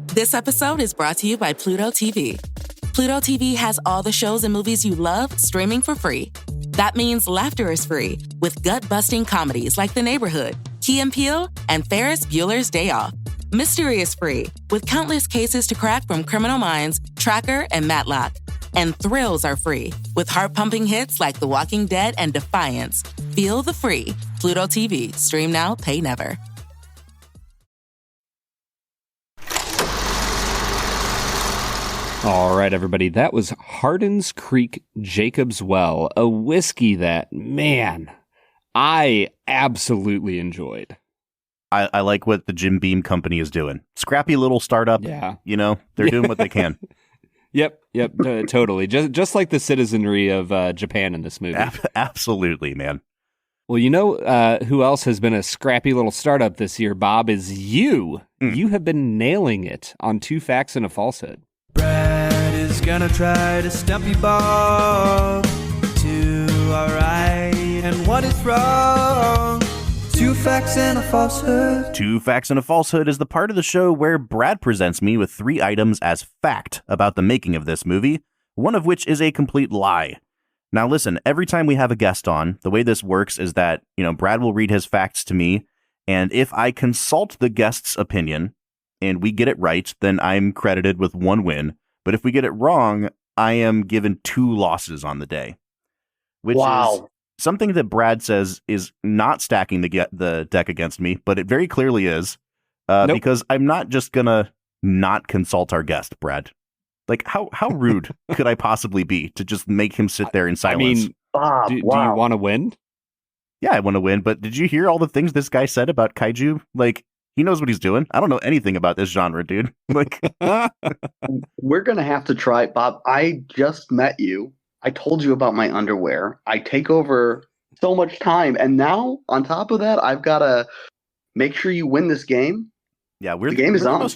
This episode is brought to you by Pluto TV. Pluto TV has all the shows and movies you love streaming for free. That means laughter is free with gut-busting comedies like The Neighborhood, Key and Peele, and Ferris Bueller's Day Off. Mystery is free with countless cases to crack from Criminal Minds, Tracker, and Matlock. And thrills are free with heart-pumping hits like The Walking Dead and Defiance. Feel the free. Pluto TV. Stream now, pay never. All right, everybody. That was Hardin's Creek Jacob's Well, a whiskey that, man, I absolutely enjoyed. I like what the Jim Beam Company is doing. Scrappy little startup. Yeah. You know, they're doing what they can. Yep, totally. Just like the citizenry of Japan in this movie. Absolutely, man. Well, you know who else has been a scrappy little startup this year, Bob, is you. You have been nailing it on 2 Facts and a Falsehood. Brad is gonna try to stump you both to alright and what is wrong. 2 Facts and a Falsehood. 2 Facts and a Falsehood is the part of the show where Brad presents me with 3 items as fact about the making of this movie, one of which is a complete lie. Now listen, every time we have a guest on, the way this works is that, Brad will read his facts to me, and if I consult the guest's opinion and we get it right, then I'm credited with 1 win. But if we get it wrong, I am given 2 losses on the day. Which is something that Brad says is not stacking the deck against me, but it very clearly is. Nope. Because I'm not just going to not consult our guest, Brad. Like, how rude could I possibly be to just make him sit there in silence? I mean, do you want to win? Yeah, I want to win, but did you hear all the things this guy said about kaiju? Like, he knows what he's doing. I don't know anything about this genre, dude. Like, we're going to have to try. Bob, I just met you. I told you about my underwear. I take over so much time. And now, on top of that, I've got to make sure you win this game. Yeah, the game is on.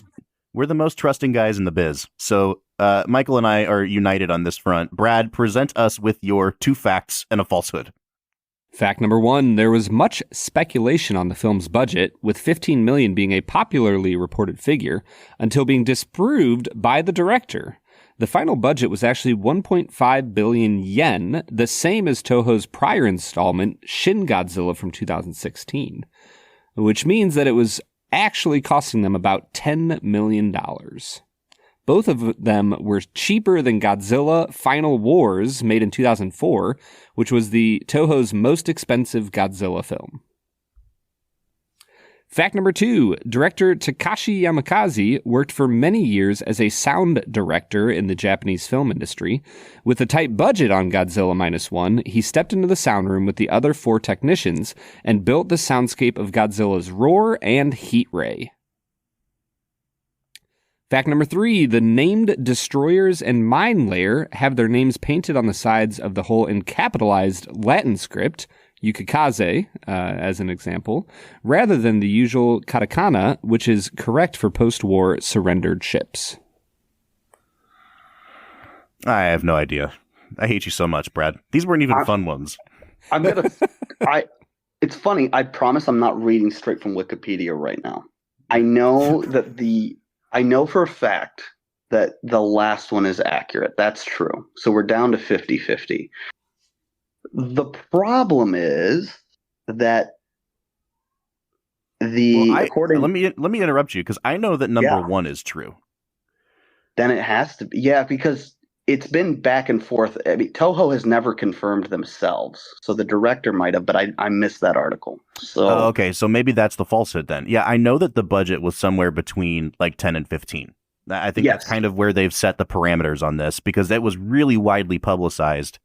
We're the most trusting guys in the biz. So Michael and I are united on this front. Brad, present us with your 2 facts and a falsehood. Fact number 1, there was much speculation on the film's budget, with $15 million being a popularly reported figure, until being disproved by the director. The final budget was actually 1.5 billion yen, the same as Toho's prior installment, Shin Godzilla from 2016, which means that it was actually costing them about $10 million. Both of them were cheaper than Godzilla Final Wars, made in 2004, which was the Toho's most expensive Godzilla film. Fact number 2, director Takashi Yamakaze worked for many years as a sound director in the Japanese film industry. With a tight budget on Godzilla Minus One, he stepped into the sound room with the other 4 technicians and built the soundscape of Godzilla's roar and heat ray. Fact number 3, the named destroyers and mine layer have their names painted on the sides of the hull in capitalized Latin script, Yukikaze, as an example, rather than the usual katakana, which is correct for post-war surrendered ships. I have no idea. I hate you so much, Brad. These weren't even fun ones. It's funny. I promise I'm not reading straight from Wikipedia right now. I know for a fact that the last one is accurate. That's true. So we're down to 50-50. The problem is that let me interrupt you because I know that number one is true. Then it has to be, because it's been back and forth. I mean, Toho has never confirmed themselves, so the director might have, but I missed that article. So okay, so maybe that's the falsehood then. Yeah, I know that the budget was somewhere between like 10 and 15. I think that's kind of where they've set the parameters on this because it was really widely publicized.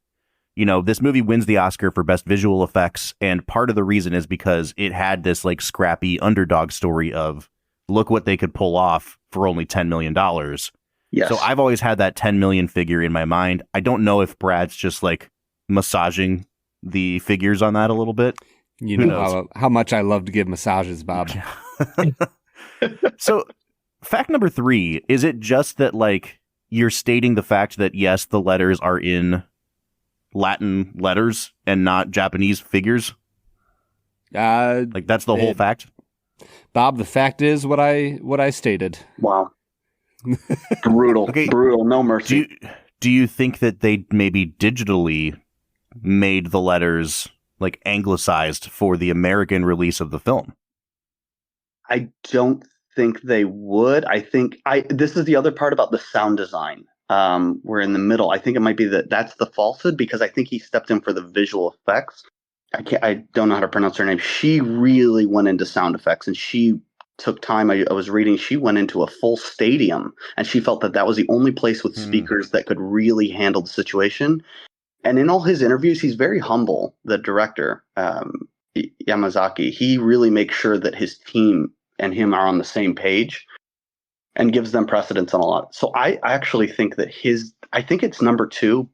You know, this movie wins the Oscar for best visual effects, and part of the reason is because it had this like scrappy underdog story of look what they could pull off for only $10 million. Yes. So I've always had that 10 million figure in my mind. I don't know if Brad's just like massaging the figures on that a little bit. You know how much I love to give massages, Bob. So fact number 3, is it just that like you're stating the fact that yes, the letters are in Latin letters and not Japanese figures? Like that's the whole fact? Bob, the fact is what I stated. Wow. Brutal. Okay. Brutal. No mercy. Do you think that they maybe digitally made the letters like anglicized for the American release of the film? I don't think they would. I think this is the other part about the sound design. We're in the middle. I think it might be that's the falsehood because I think he stepped in for the visual effects. I don't know how to pronounce her name. She really went into sound effects and she took time. I was reading, she went into a full stadium and she felt that was the only place with speakers that could really handle the situation. And in all his interviews, he's very humble. The director, Yamazaki, he really makes sure that his team and him are on the same page and gives them precedence on a lot. So I actually think that I think it's number 2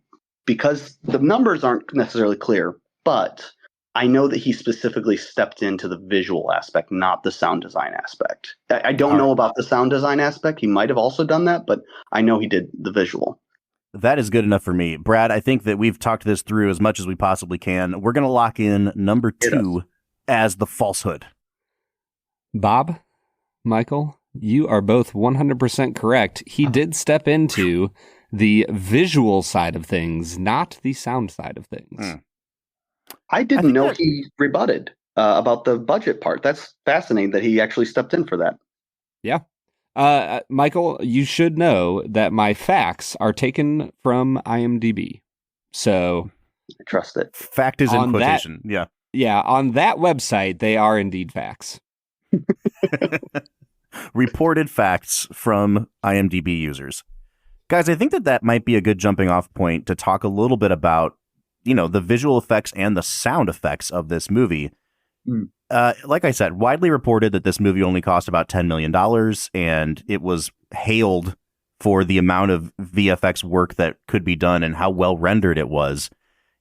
because the numbers aren't necessarily clear, but I know that he specifically stepped into the visual aspect, not the sound design aspect. I don't know about the sound design aspect. He might have also done that, but I know he did the visual. That is good enough for me. Brad, I think that we've talked this through as much as we possibly can. We're going to lock in number 2 as the falsehood. Bob, Michael, you are both 100% correct. He did step into the visual side of things, not the sound side of things. I didn't know he rebutted about the budget part. That's fascinating that he actually stepped in for that. Yeah. Michael, you should know that my facts are taken from IMDb. So I trust it. Fact is in quotation. Yeah, on that website, they are indeed facts. Reported facts from IMDb users. Guys, I think that might be a good jumping off point to talk a little bit about the visual effects and the sound effects of this movie. Like I said, widely reported that this movie only cost about $10 million, and it was hailed for the amount of VFX work that could be done and how well rendered it was.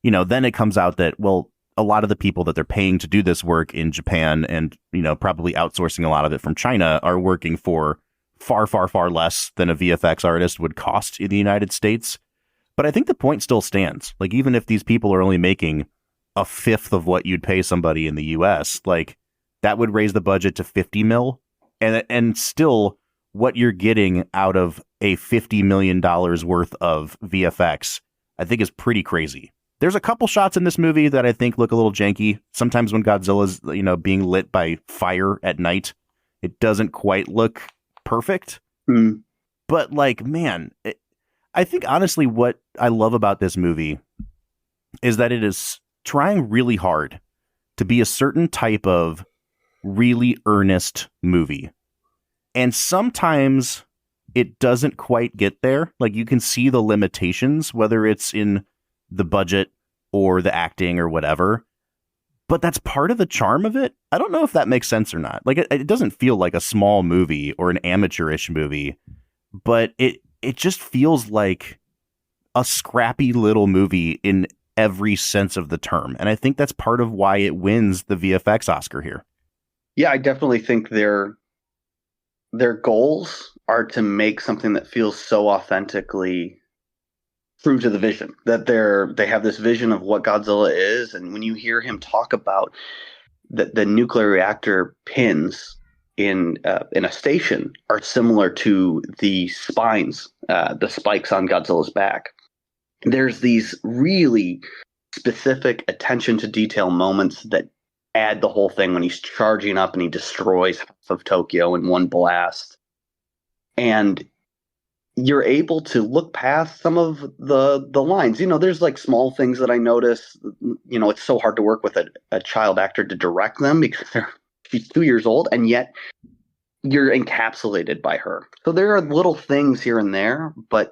Then it comes out that, well, a lot of the people that they're paying to do this work in Japan and, probably outsourcing a lot of it from China are working for far, far, far less than a VFX artist would cost in the United States. But I think the point still stands. Like, even if these people are only making a fifth of what you'd pay somebody in the US, like that would raise the budget to 50 mil. And still what you're getting out of a $50 million worth of VFX, I think is pretty crazy. There's a couple shots in this movie that I think look a little janky. Sometimes when Godzilla's, being lit by fire at night, it doesn't quite look perfect. But like, man, I think honestly what I love about this movie is that it is trying really hard to be a certain type of really earnest movie. And sometimes it doesn't quite get there. Like, you can see the limitations, whether it's in the budget or the acting or whatever. But that's part of the charm of it. I don't know if that makes sense or not. Like, it doesn't feel like a small movie or an amateurish movie, but it just feels like a scrappy little movie in every sense of the term. And I think that's part of why it wins the VFX Oscar here. Yeah, I definitely think their goals are to make something that feels so authentically true to the vision, that they have this vision of what Godzilla is. And when you hear him talk about the nuclear reactor pins in a station are similar to the spines, the spikes on Godzilla's back. There's these really specific attention to detail moments that add the whole thing when he's charging up and he destroys half of Tokyo in one blast. And you're able to look past some of the lines. There's like small things that I notice. It's so hard to work with a child actor to direct them because she's 2 years old, and yet you're encapsulated by her. So there are little things here and there, but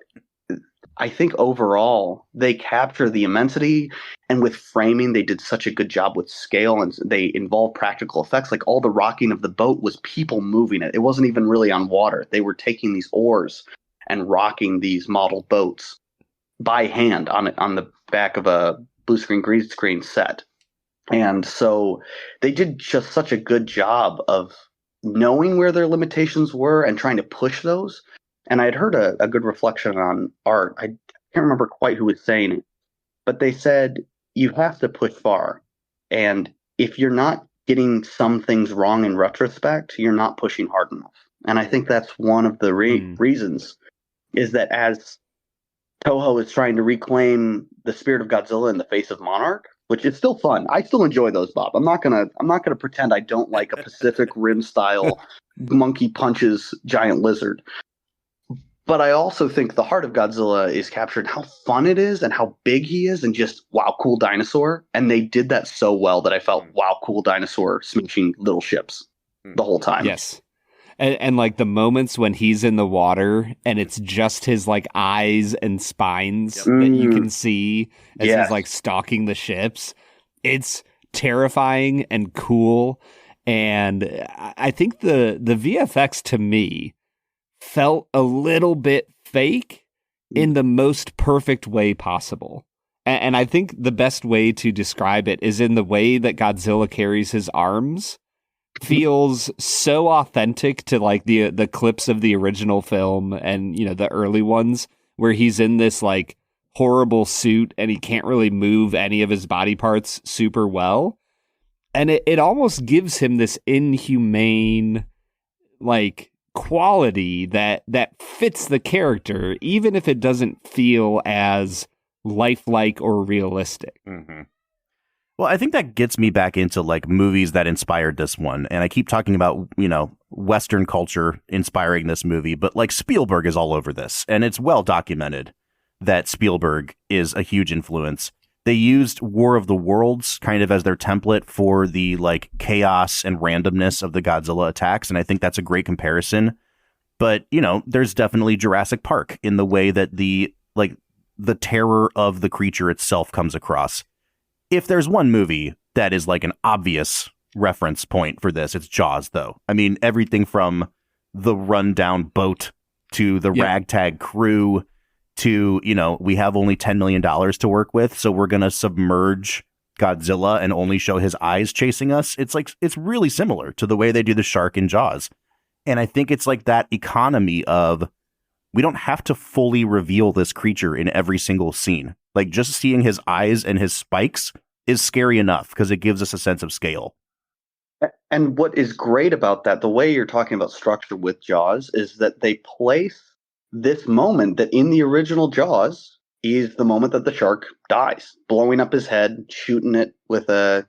I think overall they capture the immensity, and with framing, they did such a good job with scale, and they involved practical effects. Like all the rocking of the boat was people moving it. It wasn't even really on water. They were taking these oars and rocking these model boats by hand on the back of a blue screen, green screen set. And so they did just such a good job of knowing where their limitations were and trying to push those. And I had heard a good reflection on art. I can't remember quite who was saying it, but they said you have to push far. And if you're not getting some things wrong in retrospect, you're not pushing hard enough. And I think that's one of the reasons, is that as Toho is trying to reclaim the spirit of Godzilla in the face of Monarch, which is still fun. I still enjoy those, Bob. I'm not gonna pretend I don't like a Pacific Rim style monkey punches giant lizard. But I also think the heart of Godzilla is captured how fun it is and how big he is, and just wow, cool dinosaur. And they did that so well that I felt wow, cool dinosaur smashing little ships the whole time. Yes. And like the moments when he's in the water and it's just his like eyes and spines that you can see as he's like stalking the ships. It's terrifying and cool. And I think the VFX to me felt a little bit fake in the most perfect way possible. And I think the best way to describe it is in the way that Godzilla carries his arms. Feels so authentic to like the clips of the original film and the early ones where he's in this like horrible suit and he can't really move any of his body parts super well, and it almost gives him this inhumane like quality that fits the character, even if it doesn't feel as lifelike or realistic. Well, I think that gets me back into like movies that inspired this one. And I keep talking about, Western culture inspiring this movie, but like Spielberg is all over this. And it's well documented that Spielberg is a huge influence. They used War of the Worlds kind of as their template for the like chaos and randomness of the Godzilla attacks. And I think that's a great comparison. But, there's definitely Jurassic Park in the way that the terror of the creature itself comes across. If there's one movie that is like an obvious reference point for this, it's Jaws, though. I mean, everything from the rundown boat to the ragtag crew to, we have only $10 million to work with, so we're going to submerge Godzilla and only show his eyes chasing us. It's really similar to the way they do the shark in Jaws. And I think it's like that economy of we don't have to fully reveal this creature in every single scene. Like just seeing his eyes and his spikes is scary enough because it gives us a sense of scale. And what is great about that, the way you're talking about structure with Jaws, is that they place this moment that in the original Jaws is the moment that the shark dies, blowing up his head, shooting it with a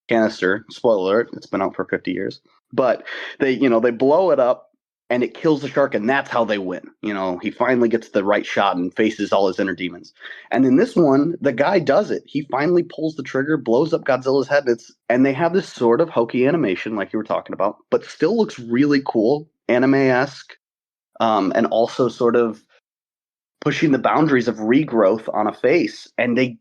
canister. Spoiler alert, it's been out for 50 years. But they blow it up and it kills the shark, and that's how they win. He finally gets the right shot and faces all his inner demons. And in this one, the guy does it. He finally pulls the trigger, blows up Godzilla's head, and they have this sort of hokey animation like you were talking about, but still looks really cool, anime-esque, and also sort of pushing the boundaries of regrowth on a face. And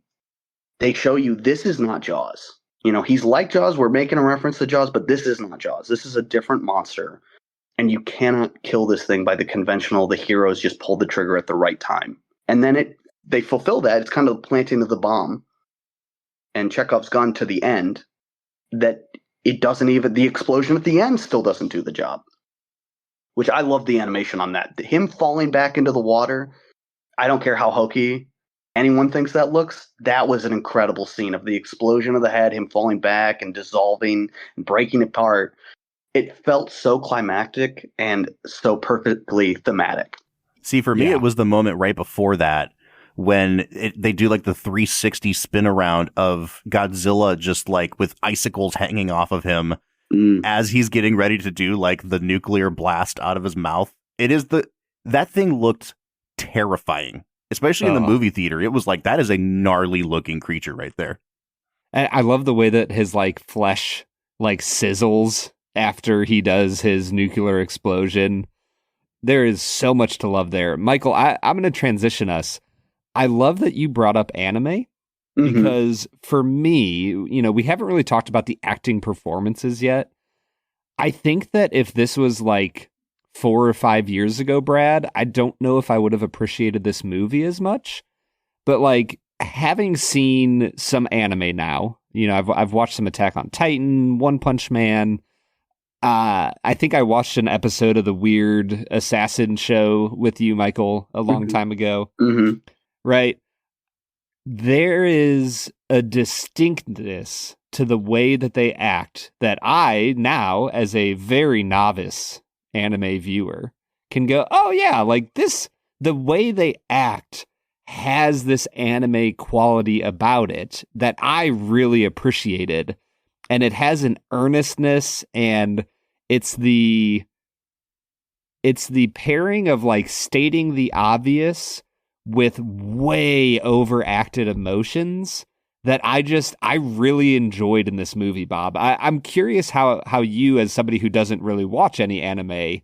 they show you this is not Jaws. He's like Jaws. We're making a reference to Jaws, but this is not Jaws. This is a different monster. And you cannot kill this thing by the conventional, the heroes just pulled the trigger at the right time. And then they fulfill that. It's kind of the planting of the bomb. And Chekhov's gun to the end, that it doesn't even, the explosion at the end still doesn't do the job. Which I love the animation on that. Him falling back into the water, I don't care how hokey anyone thinks that looks, that was an incredible scene of the explosion of the head, him falling back and dissolving and breaking apart. It felt so climactic and so perfectly thematic. See, for me, it was the moment right before that when they do like the 360 spin around of Godzilla just like with icicles hanging off of him as he's getting ready to do like the nuclear blast out of his mouth. That thing looked terrifying, especially in the movie theater. It was like, that is a gnarly looking creature right there. And I love the way that his like flesh like sizzles after he does his nuclear explosion. There is so much to love there. Michael, I'm going to transition us. I love that you brought up anime because for me, we haven't really talked about the acting performances yet. I think that if this was like 4 or 5 years ago, Brad, I don't know if I would have appreciated this movie as much. But like having seen some anime now, I've watched some Attack on Titan, One Punch Man. I think I watched an episode of the weird assassin show with you, Michael, a long time ago. Right? There is a distinctness to the way that they act that I now, as a very novice anime viewer, can go, oh yeah, like this, the way they act has this anime quality about it that I really appreciated. And it has an earnestness, and it's the pairing of like stating the obvious with way overacted emotions that I really enjoyed in this movie, Bob. I'm curious how you, as somebody who doesn't really watch any anime,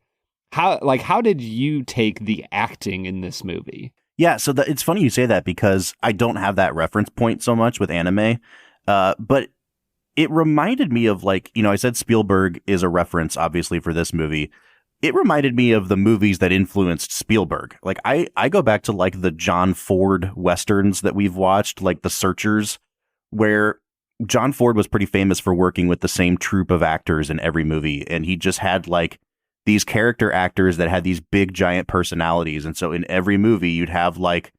how did you take the acting in this movie? Yeah, so it's funny you say that because I don't have that reference point so much with anime, but it reminded me of like, I said Spielberg is a reference, obviously, for this movie. It reminded me of the movies that influenced Spielberg. Like I go back to like the John Ford Westerns that we've watched, like The Searchers, where John Ford was pretty famous for working with the same troupe of actors in every movie. And he just had like these character actors that had these big giant personalities. And so in every movie you'd have like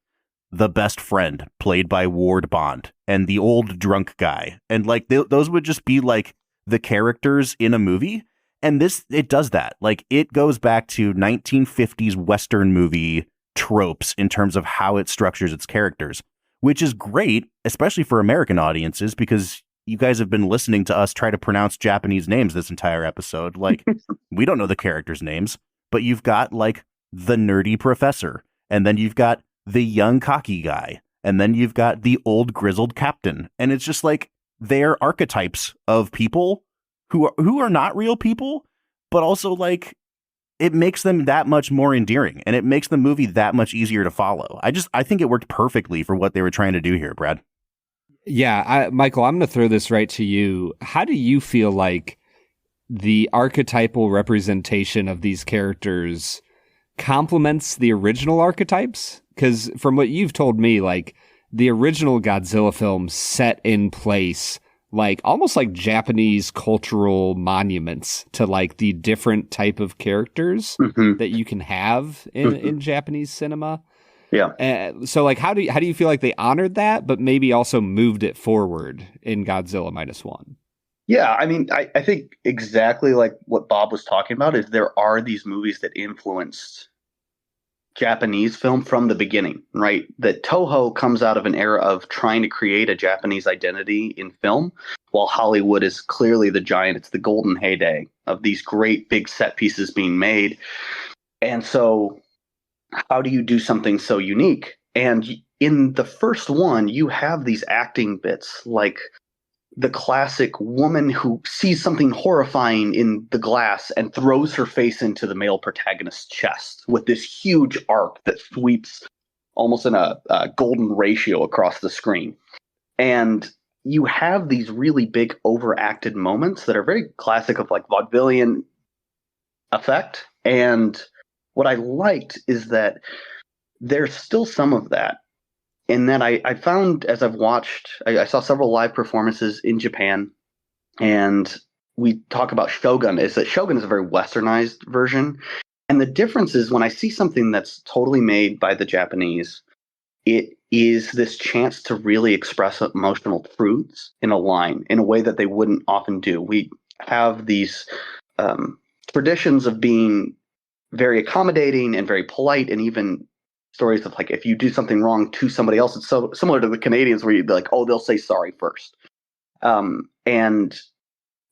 the best friend played by Ward Bond and the old drunk guy. And like those would just be like the characters in a movie. And it does that. Like it goes back to 1950s Western movie tropes in terms of how it structures its characters, which is great, especially for American audiences, because you guys have been listening to us try to pronounce Japanese names this entire episode. Like we don't know the characters' names, but you've got like the nerdy professor, and then you've got the young cocky guy, and then you've got the old grizzled captain. And it's just like they're archetypes of people who are not real people, but also like it makes them that much more endearing, and it makes the movie that much easier to follow. I think it worked perfectly for what they were trying to do here, Brad. Yeah, Michael, I'm going to throw this right to you. How do you feel like the archetypal representation of these characters complements the original archetypes? Because from what you've told me, like the original Godzilla film set in place like almost like Japanese cultural monuments to like the different type of characters that you can have in Japanese cinema. Yeah. So like, how do you feel like they honored that, but maybe also moved it forward in Godzilla Minus One? Yeah, I mean, I think exactly like what Bob was talking about is there are these movies that influenced Japanese film from the beginning, right? That Toho comes out of an era of trying to create a Japanese identity in film, while Hollywood is clearly the giant. It's the golden heyday of these great big set pieces being made. And so how do you do something so unique? And in the first one, you have these acting bits like the classic woman who sees something horrifying in the glass and throws her face into the male protagonist's chest with this huge arc that sweeps almost in a golden ratio across the screen. And you have these really big overacted moments that are very classic of like vaudevillian effect. And what I liked is that there's still some of that. And then I found, as I've watched, I saw several live performances in Japan, and we talk about Shogun, is that Shogun is a very westernized version. And the difference is when I see something that's totally made by the Japanese, it is this chance to really express emotional truths in a line in a way that they wouldn't often do. We have these traditions of being very accommodating and very polite and even stories of like if you do something wrong to somebody else, it's so similar to the Canadians where you'd be like, oh, they'll say sorry first. And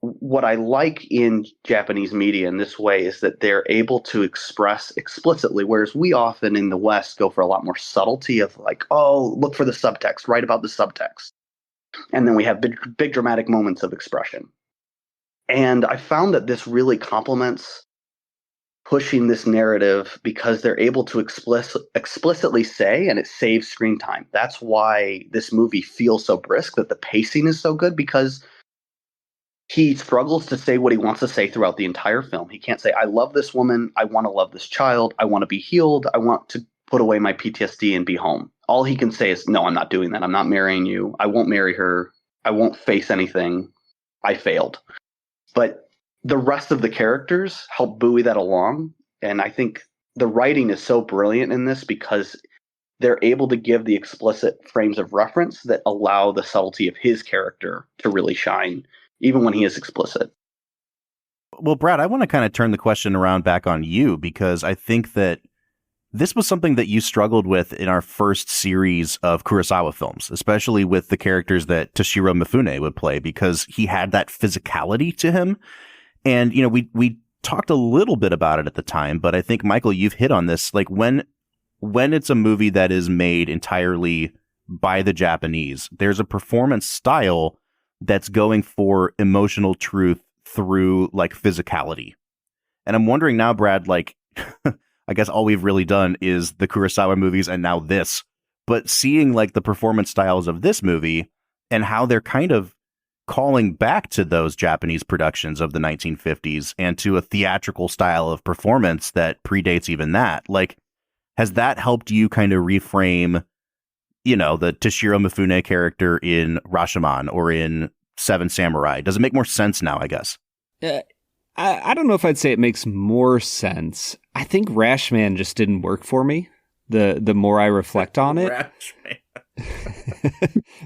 what I like in Japanese media in this way is that they're able to express explicitly, whereas we often in the West go for a lot more subtlety of like, oh, look for the subtext, write about the subtext. And then we have big dramatic moments of expression. And I found that this really complements pushing this narrative because they're able to explicitly say, and it saves screen time. That's why this movie feels so brisk, that the pacing is so good, because he struggles to say what he wants to say throughout the entire film. He can't say, I love this woman. I want to love this child. I want to be healed. I want to put away my PTSD and be home. All he can say is, no, I'm not doing that. I'm not marrying you. I won't marry her. I won't face anything. I failed. But the rest of the characters help buoy that along. And I think the writing is so brilliant in this because they're able to give the explicit frames of reference that allow the subtlety of his character to really shine, even when he is explicit. Well, Brad, I want to kind of turn the question around back on you, because I think that this was something that you struggled with in our first series of Kurosawa films, especially with the characters that Toshiro Mifune would play, because he had that physicality to him. And, you know, we talked a little bit about it at the time, but I think, Michael, you've hit on this. Like when it's a movie that is made entirely by the Japanese, there's a performance style that's going for emotional truth through like physicality. And I'm wondering now, Brad, like, I guess all we've really done is the Kurosawa movies and now this, but seeing like the performance styles of this movie and how they're kind of calling back to those Japanese productions of the 1950s and to a theatrical style of performance that predates even that. Like, has that helped you kind of reframe, you know, the Toshiro Mifune character in Rashomon or in Seven Samurai? Does it make more sense now, I guess? I don't know if I'd say it makes more sense. I think Rashman just didn't work for me. The more I reflect on it.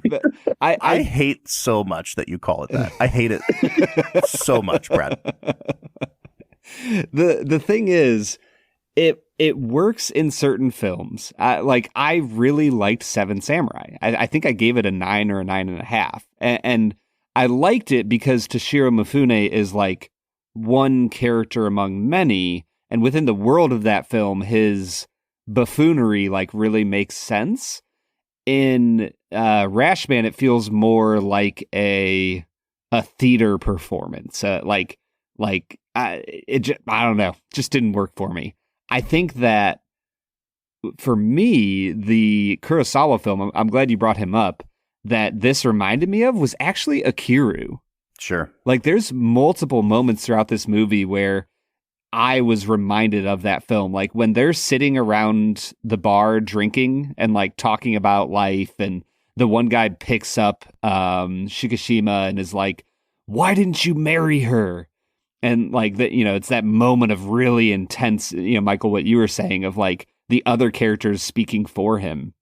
But I hate so much that you call it that. I hate it so much, Brad. The thing is, it works in certain films. I really liked Seven Samurai. I think I gave it a 9 or a 9.5. And I liked it because Toshiro Mifune is like one character among many, and within the world of that film, his buffoonery like really makes sense. In Rashman, it feels more like a theater performance. I don't know, just didn't work for me. I think that for me, the Kurosawa film, I'm glad you brought him up, that this reminded me of was actually Akiru. Sure. Like there's multiple moments throughout this movie where I was reminded of that film. Like when they're sitting around the bar drinking and like talking about life, and the one guy picks up Shikishima and is like, why didn't you marry her? And like that, you know, it's that moment of really intense, you know, Michael, what you were saying of like the other characters speaking for him.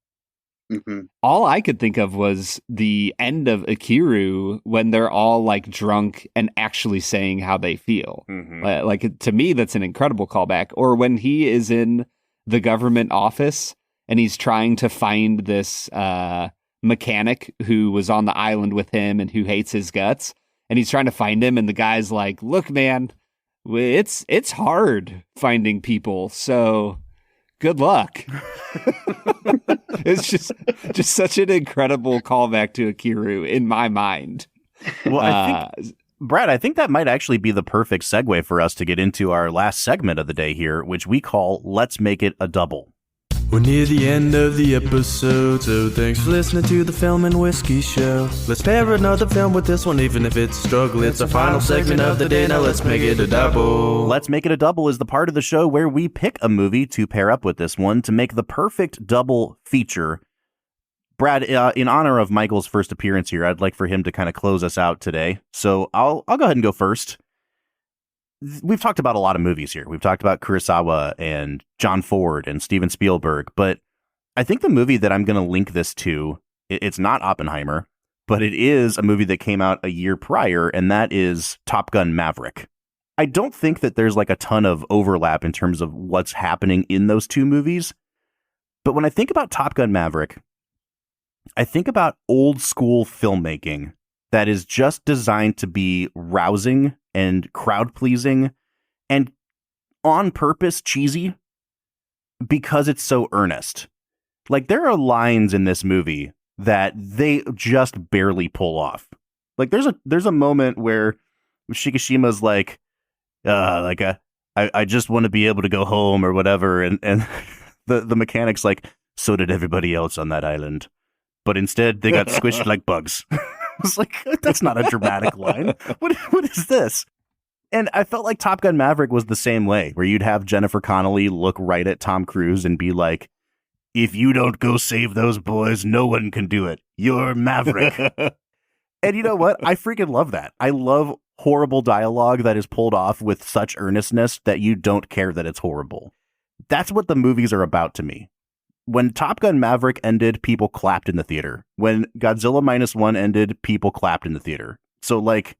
Mm-hmm. All I could think of was the end of Akiru when they're all like drunk and actually saying how they feel. Mm-hmm. Like to me, that's an incredible callback. Or when he is in the government office and he's trying to find this mechanic who was on the island with him and who hates his guts. And he's trying to find him, and the guy's like, look, man, it's hard finding people, so good luck. It's just such an incredible callback to Akiru in my mind. Well, I think, Brad, I think that might actually be the perfect segue for us to get into our last segment of the day here, which we call Let's Make It a Double. We're near the end of the episode, so thanks for listening to the Film and Whiskey Show. Let's pair another film with this one, even if it's a struggle. It's our final segment of the day, now let's make it a double. Let's Make It a Double is the part of the show where we pick a movie to pair up with this one to make the perfect double feature. Brad, in honor of Michael's first appearance here, I'd like for him to kind of close us out today. So I'll go ahead and go first. We've talked about a lot of movies here. We've talked about Kurosawa and John Ford and Steven Spielberg, but I think the movie that I'm going to link this to, it's not Oppenheimer, but it is a movie that came out a year prior, and that is Top Gun Maverick. I don't think that there's like a ton of overlap in terms of what's happening in those two movies, But when I think about Top Gun Maverick, I think about old school filmmaking that is just designed to be rousing and crowd pleasing and on purpose cheesy because it's so earnest. Like, there are lines in this movie that they just barely pull off. Like, there's a moment where Shikishima's like I just want to be able to go home or whatever, and the mechanic's like, so did everybody else on that island, but instead they got squished like bugs. I was like, that's not a dramatic line. What is this? And I felt like Top Gun Maverick was the same way, where you'd have Jennifer Connelly look right at Tom Cruise and be like, if you don't go save those boys, no one can do it. You're Maverick. And you know what? I freaking love that. I love horrible dialogue that is pulled off with such earnestness that you don't care that it's horrible. That's what the movies are about to me. When Top Gun Maverick ended, people clapped in the theater. When Godzilla Minus One ended, people clapped in the theater. So, like,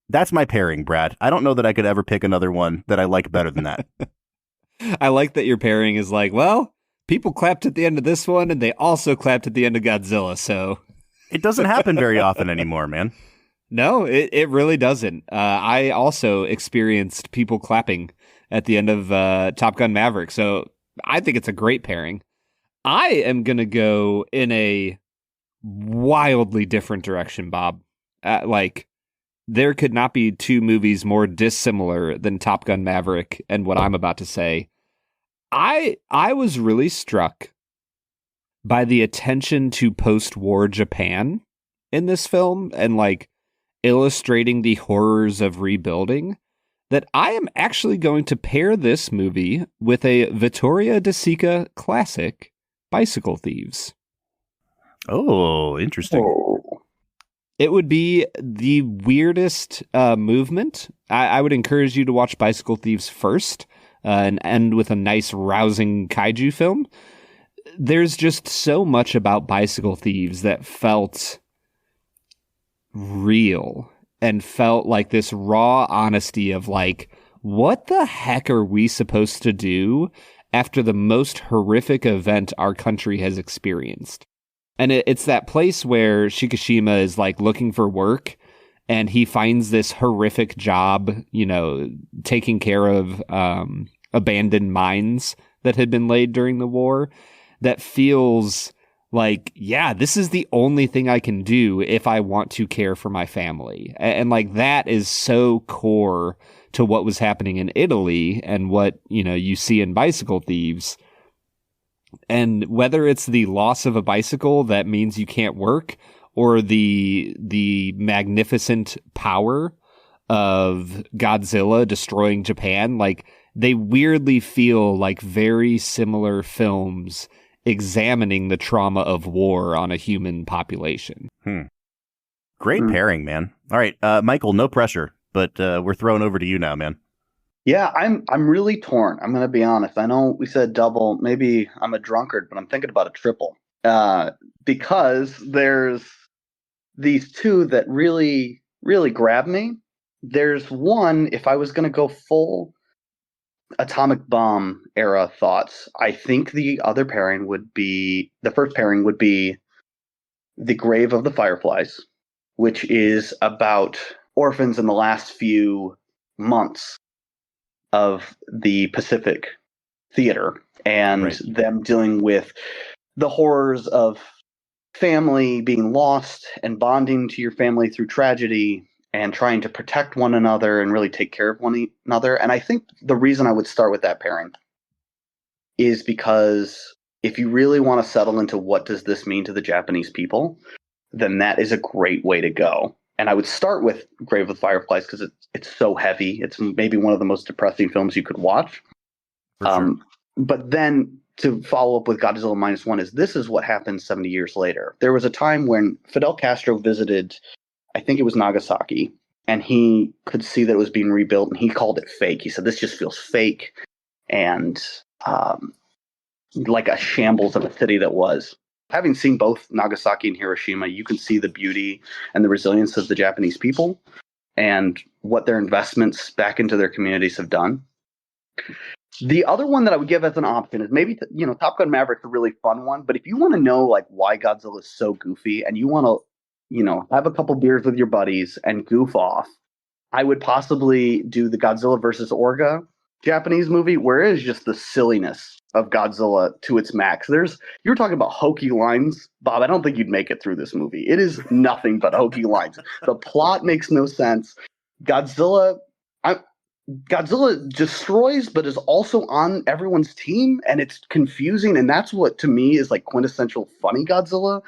that's my pairing, Brad. I don't know that I could ever pick another one that I like better than that. I like that your pairing is like, well, people clapped at the end of this one, and they also clapped at the end of Godzilla, so... It doesn't happen very often anymore, man. No, it really doesn't. I also experienced people clapping at the end of Top Gun Maverick, so I think it's a great pairing. I am going to go in a wildly different direction, Bob. There could not be two movies more dissimilar than Top Gun Maverick and what I'm about to say. I was really struck by the attention to post-war Japan in this film and like illustrating the horrors of rebuilding, that I am actually going to pair this movie with a Vittorio De Sica classic, Bicycle Thieves. Oh, interesting. It would be the weirdest movement. I would encourage you to watch Bicycle Thieves first and end with a nice, rousing kaiju film. There's just so much about Bicycle Thieves that felt real and felt like this raw honesty of like, what the heck are we supposed to do after the most horrific event our country has experienced? And it's that place where Shikishima is like looking for work and he finds this horrific job, you know, taking care of abandoned mines that had been laid during the war. That feels like, yeah, this is the only thing I can do if I want to care for my family. And like, that is so core to what was happening in Italy and what, you know, you see in Bicycle Thieves. And whether it's the loss of a bicycle that means you can't work, or the magnificent power of Godzilla destroying Japan, like, they weirdly feel like very similar films examining the trauma of war on a human population. Great pairing, man. All right, Michael, no pressure, but we're throwing over to you now, man. Yeah, I'm really torn. I'm going to be honest. I know we said double. Maybe I'm a drunkard, but I'm thinking about a triple. Because there's these two that really, really grab me. There's one, if I was going to go full atomic bomb era thoughts, I think the first pairing would be The Grave of the Fireflies, which is about orphans in the last few months of the Pacific theater and them dealing with the horrors of family being lost and bonding to your family through tragedy and trying to protect one another and really take care of one another. And I think the reason I would start with that pairing is because if you really want to settle into what does this mean to the Japanese people, then that is a great way to go. And I would start with Grave of the Fireflies because it's so heavy. It's maybe one of the most depressing films you could watch. Sure. But then to follow up with Godzilla Minus One this is what happened 70 years later. There was a time when Fidel Castro visited, I think it was Nagasaki, and he could see that it was being rebuilt, and he called it fake. He said, this just feels fake and like a shambles of a city that was. Having seen both Nagasaki and Hiroshima, you can see the beauty and the resilience of the Japanese people and what their investments back into their communities have done. The other one that I would give as an option is maybe, Top Gun Maverick's a really fun one. But if you want to know like why Godzilla is so goofy and you want to, have a couple beers with your buddies and goof off, I would possibly do the Godzilla versus Orga Japanese movie, where it is just the silliness of Godzilla to its max. You're talking about hokey lines, Bob. I don't think you'd make it through this movie. It is nothing but hokey lines. The plot makes no sense. Godzilla destroys, but is also on everyone's team, and it's confusing. And that's what, to me, is like quintessential funny Godzilla,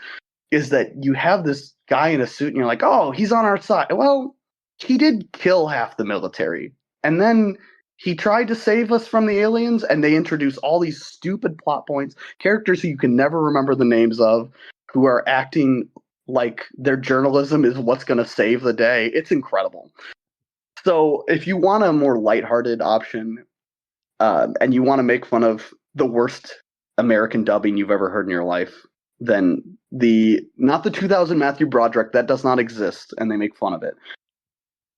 is that you have this guy in a suit, and you're like, oh, he's on our side. Well, he did kill half the military. And then he tried to save us from the aliens, and they introduce all these stupid plot points, characters who you can never remember the names of, who are acting like their journalism is what's going to save the day. It's incredible. So if you want a more lighthearted option, and you want to make fun of the worst American dubbing you've ever heard in your life, then not the 2000 Matthew Broderick, that does not exist, and they make fun of it,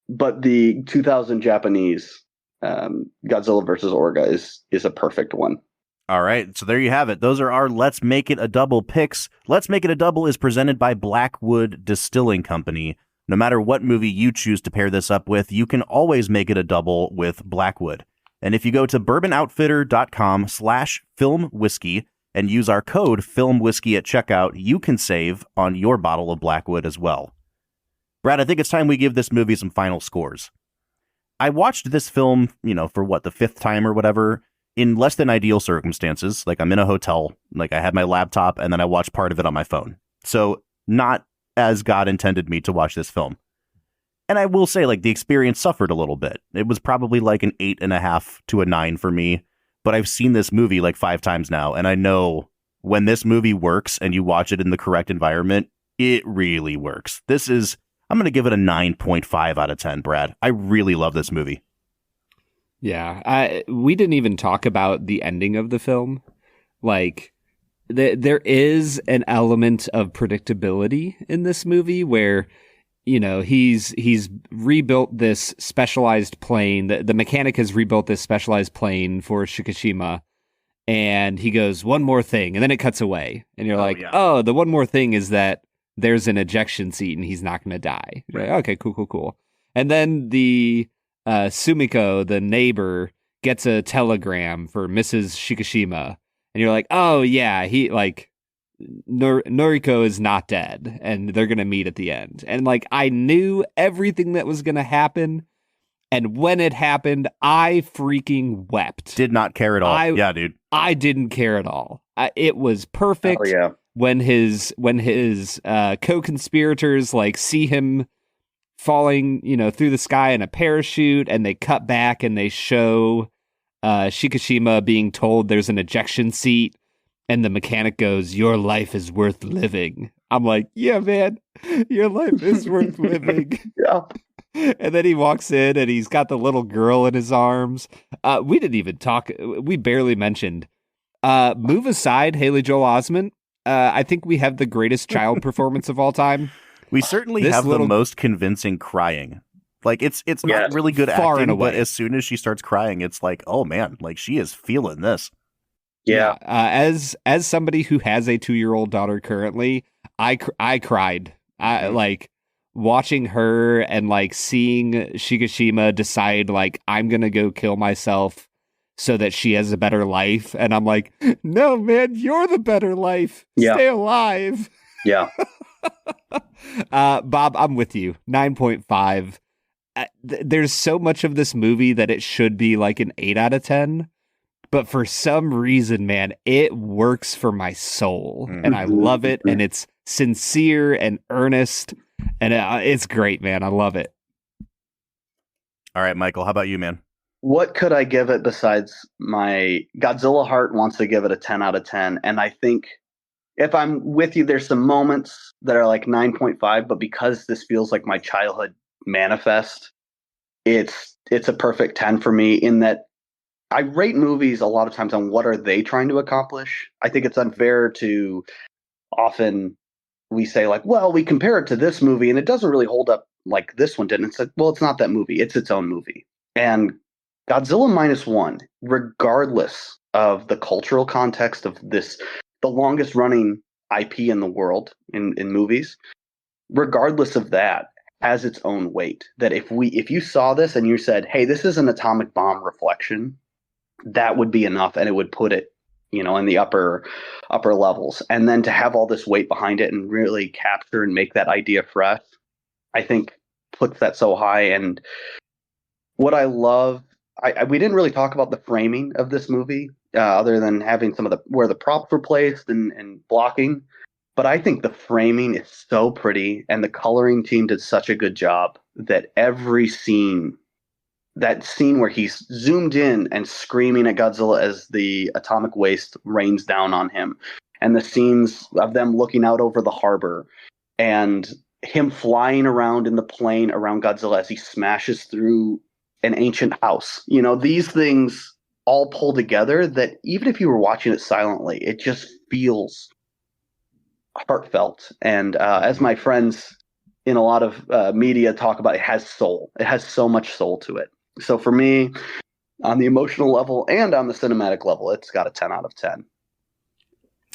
but the 2000 Japanese Godzilla versus Orga is a perfect one. All right, so there you have it. Those are our Let's Make It a Double picks. Let's Make It a Double is presented by Blackwood Distilling Company. No matter what movie you choose to pair this up with, you can always make it a double with Blackwood. And if you go to bourbonoutfitter.com/filmwhiskey and use our code filmwhiskey at checkout, you can save on your bottle of Blackwood as well. Brad, I think it's time we give this movie some final scores. I watched this film, for the fifth time or whatever, in less than ideal circumstances. Like, I'm in a hotel, like I had my laptop, and then I watched part of it on my phone. So not as God intended me to watch this film. And I will say, the experience suffered a little bit. It was probably like an 8.5 to a 9 for me. But I've seen this movie 5 times now, and I know when this movie works and you watch it in the correct environment, it really works. I'm going to give it a 9.5 out of 10, Brad. I really love this movie. Yeah, we didn't even talk about the ending of the film. There is an element of predictability in this movie where, he's rebuilt this specialized plane. The mechanic has rebuilt this specialized plane for Shikishima, and he goes, one more thing, and then it cuts away. And you're the one more thing is that there's an ejection seat and he's not going to die. Right. Okay, cool. And then the Sumiko, the neighbor, gets a telegram for Mrs. Shikishima. And you're like, oh, yeah, he, Noriko is not dead, and they're going to meet at the end. And, I knew everything that was going to happen, and when it happened, I freaking wept. Did not care at all. Yeah, dude. I didn't care at all. It was perfect. Oh, yeah. When his co-conspirators, see him falling, through the sky in a parachute, and they cut back and they show Shikishima being told there's an ejection seat, and the mechanic goes, your life is worth living. I'm like, yeah, man, your life is worth living. Yeah. And then he walks in and he's got the little girl in his arms. We didn't even talk. We barely mentioned. Move aside, Haley Joel Osment. I think we have the greatest child performance of all time. We certainly have the most convincing crying. It's not really good acting, but as soon as she starts crying, it's like, oh man, she is feeling this. Yeah. As somebody who has a 2-year-old daughter currently, I cried. Watching her and seeing Shikishima decide I'm gonna go kill myself so that she has a better life, and I'm like, no, man, you're the better life. Yeah. Stay alive. Yeah. Bob, I'm with you. 9.5. There's so much of this movie that it should be an 8 out of 10. But for some reason, man, it works for my soul. Mm-hmm. And I love it. And it's sincere and earnest. And it's great, man. I love it. All right, Michael, how about you, man? What could I give it besides my Godzilla heart wants to give it a 10 out of 10. And I think if I'm with you, there's some moments that are 9.5. But because this feels like my childhood manifest, it's a perfect 10 for me, in that I rate movies a lot of times on what are they trying to accomplish. I think it's unfair to often we say well, we compare it to this movie and it doesn't really hold up like this one did. And it's well, it's not that movie. It's its own movie. And Godzilla Minus One, regardless of the cultural context of this, the longest running IP in the world in movies, regardless of that, has its own weight. That if you saw this and you said, hey, this is an atomic bomb reflection, that would be enough, and it would put it, in the upper levels. And then to have all this weight behind it and really capture and make that idea fresh, I think puts that so high. And what I love, we didn't really talk about the framing of this movie, other than having some of where the props were placed and blocking. But I think the framing is so pretty, and the coloring team did such a good job that every scene, that scene where he's zoomed in and screaming at Godzilla as the atomic waste rains down on him, and the scenes of them looking out over the harbor, and him flying around in the plane around Godzilla as he smashes through an ancient house. These things all pull together that even if you were watching it silently, it just feels heartfelt. And as my friends in a lot of media talk about, it has soul. It has so much soul to it. So for me, on the emotional level and on the cinematic level, it's got a 10 out of 10.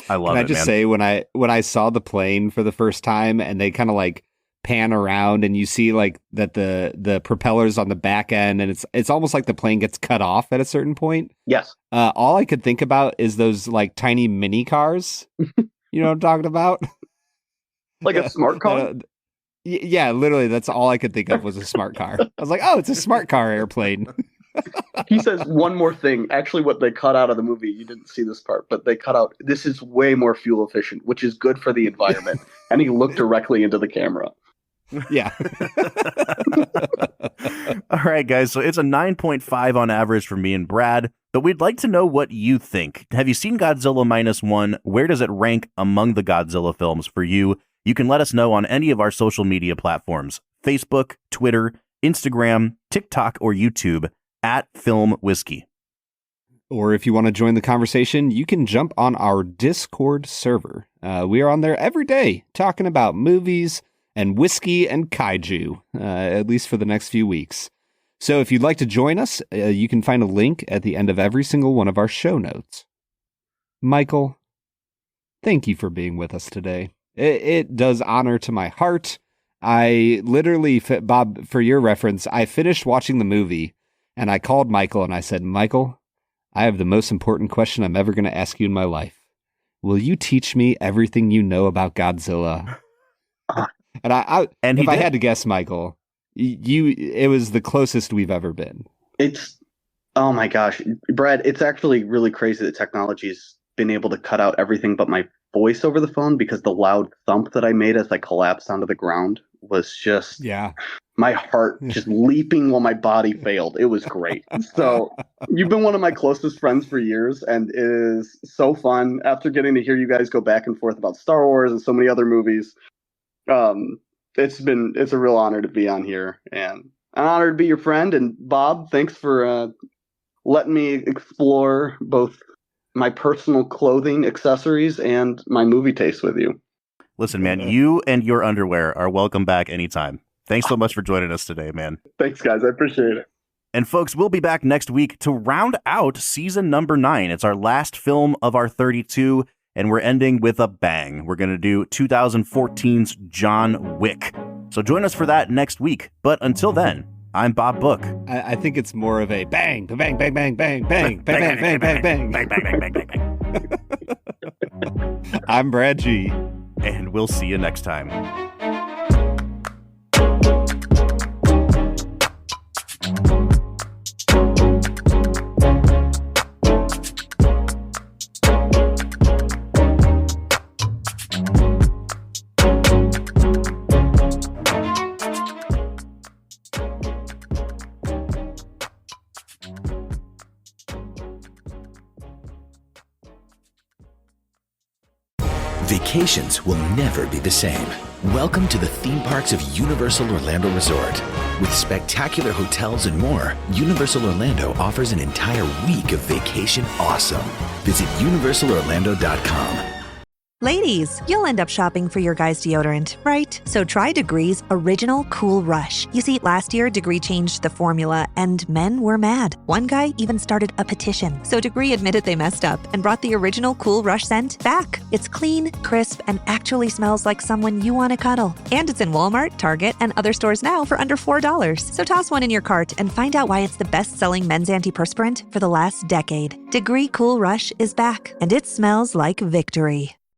I love it, Can I just say, when I saw the plane for the first time and they kind of like pan around and you see like that the propellers on the back end, and it's almost like the plane gets cut off at a certain point. Yes. All I could think about is those like tiny mini cars. You know what I'm talking about? Like a smart car? Yeah, literally, that's all I could think of was a smart car. I was like, oh, it's a smart car airplane. He says one more thing. Actually, what they cut out of the movie, you didn't see this part, but they cut out, this is way more fuel efficient, which is good for the environment. And he looked directly into the camera. Yeah. All right, guys. So it's a 9.5 on average for me and Brad, but we'd like to know what you think. Have you seen Godzilla Minus One? Where does it rank among the Godzilla films for you? You can let us know on any of our social media platforms: Facebook, Twitter, Instagram, TikTok, or YouTube at Film Whiskey. Or if you want to join the conversation, you can jump on our Discord server. We are on there every day talking about movies and whiskey and kaiju, at least for the next few weeks. So if you'd like to join us, you can find a link at the end of every single one of our show notes. Michael, thank you for being with us today. It does honor to my heart. I literally, Bob, for your reference, I finished watching the movie and I called Michael and I said, Michael, I have the most important question I'm ever going to ask you in my life. Will you teach me everything you know about Godzilla? And if I had to guess, Michael, it was the closest we've ever been. Oh my gosh, Brad, it's actually really crazy that technology's been able to cut out everything but my voice over the phone, because the loud thump that I made as I collapsed onto the ground was just, my heart just leaping while my body failed. It was great. So you've been one of my closest friends for years, and it is so fun after getting to hear you guys go back and forth about Star Wars and so many other movies. It's a real honor to be on here, and an honor to be your friend. And Bob, thanks for letting me explore both my personal clothing accessories and my movie taste with you. Listen, man, you and your underwear are welcome back anytime. Thanks so much for joining us today, man. Thanks, guys. I appreciate it. And folks, we'll be back next week to round out season number 9. It's our last film of our 32, and we're ending with a bang. We're going to do 2014's John Wick. So join us for that next week. But until then, I'm Bob Book. I think it's more of a bang, bang, bang, bang, bang, bang, bang, bang, bang, bang, bang, bang, bang, bang, bang. I'm Brad G. And we'll see you next time. Vacations will never be the same. Welcome to the theme parks of Universal Orlando Resort. With spectacular hotels and more, Universal Orlando offers an entire week of vacation awesome. Visit universalorlando.com. Ladies, you'll end up shopping for your guy's deodorant, right? So try Degree's Original Cool Rush. You see, last year, Degree changed the formula, and men were mad. One guy even started a petition. So Degree admitted they messed up and brought the Original Cool Rush scent back. It's clean, crisp, and actually smells like someone you want to cuddle. And it's in Walmart, Target, and other stores now for under $4. So toss one in your cart and find out why it's the best-selling men's antiperspirant for the last decade. Degree Cool Rush is back, and it smells like victory.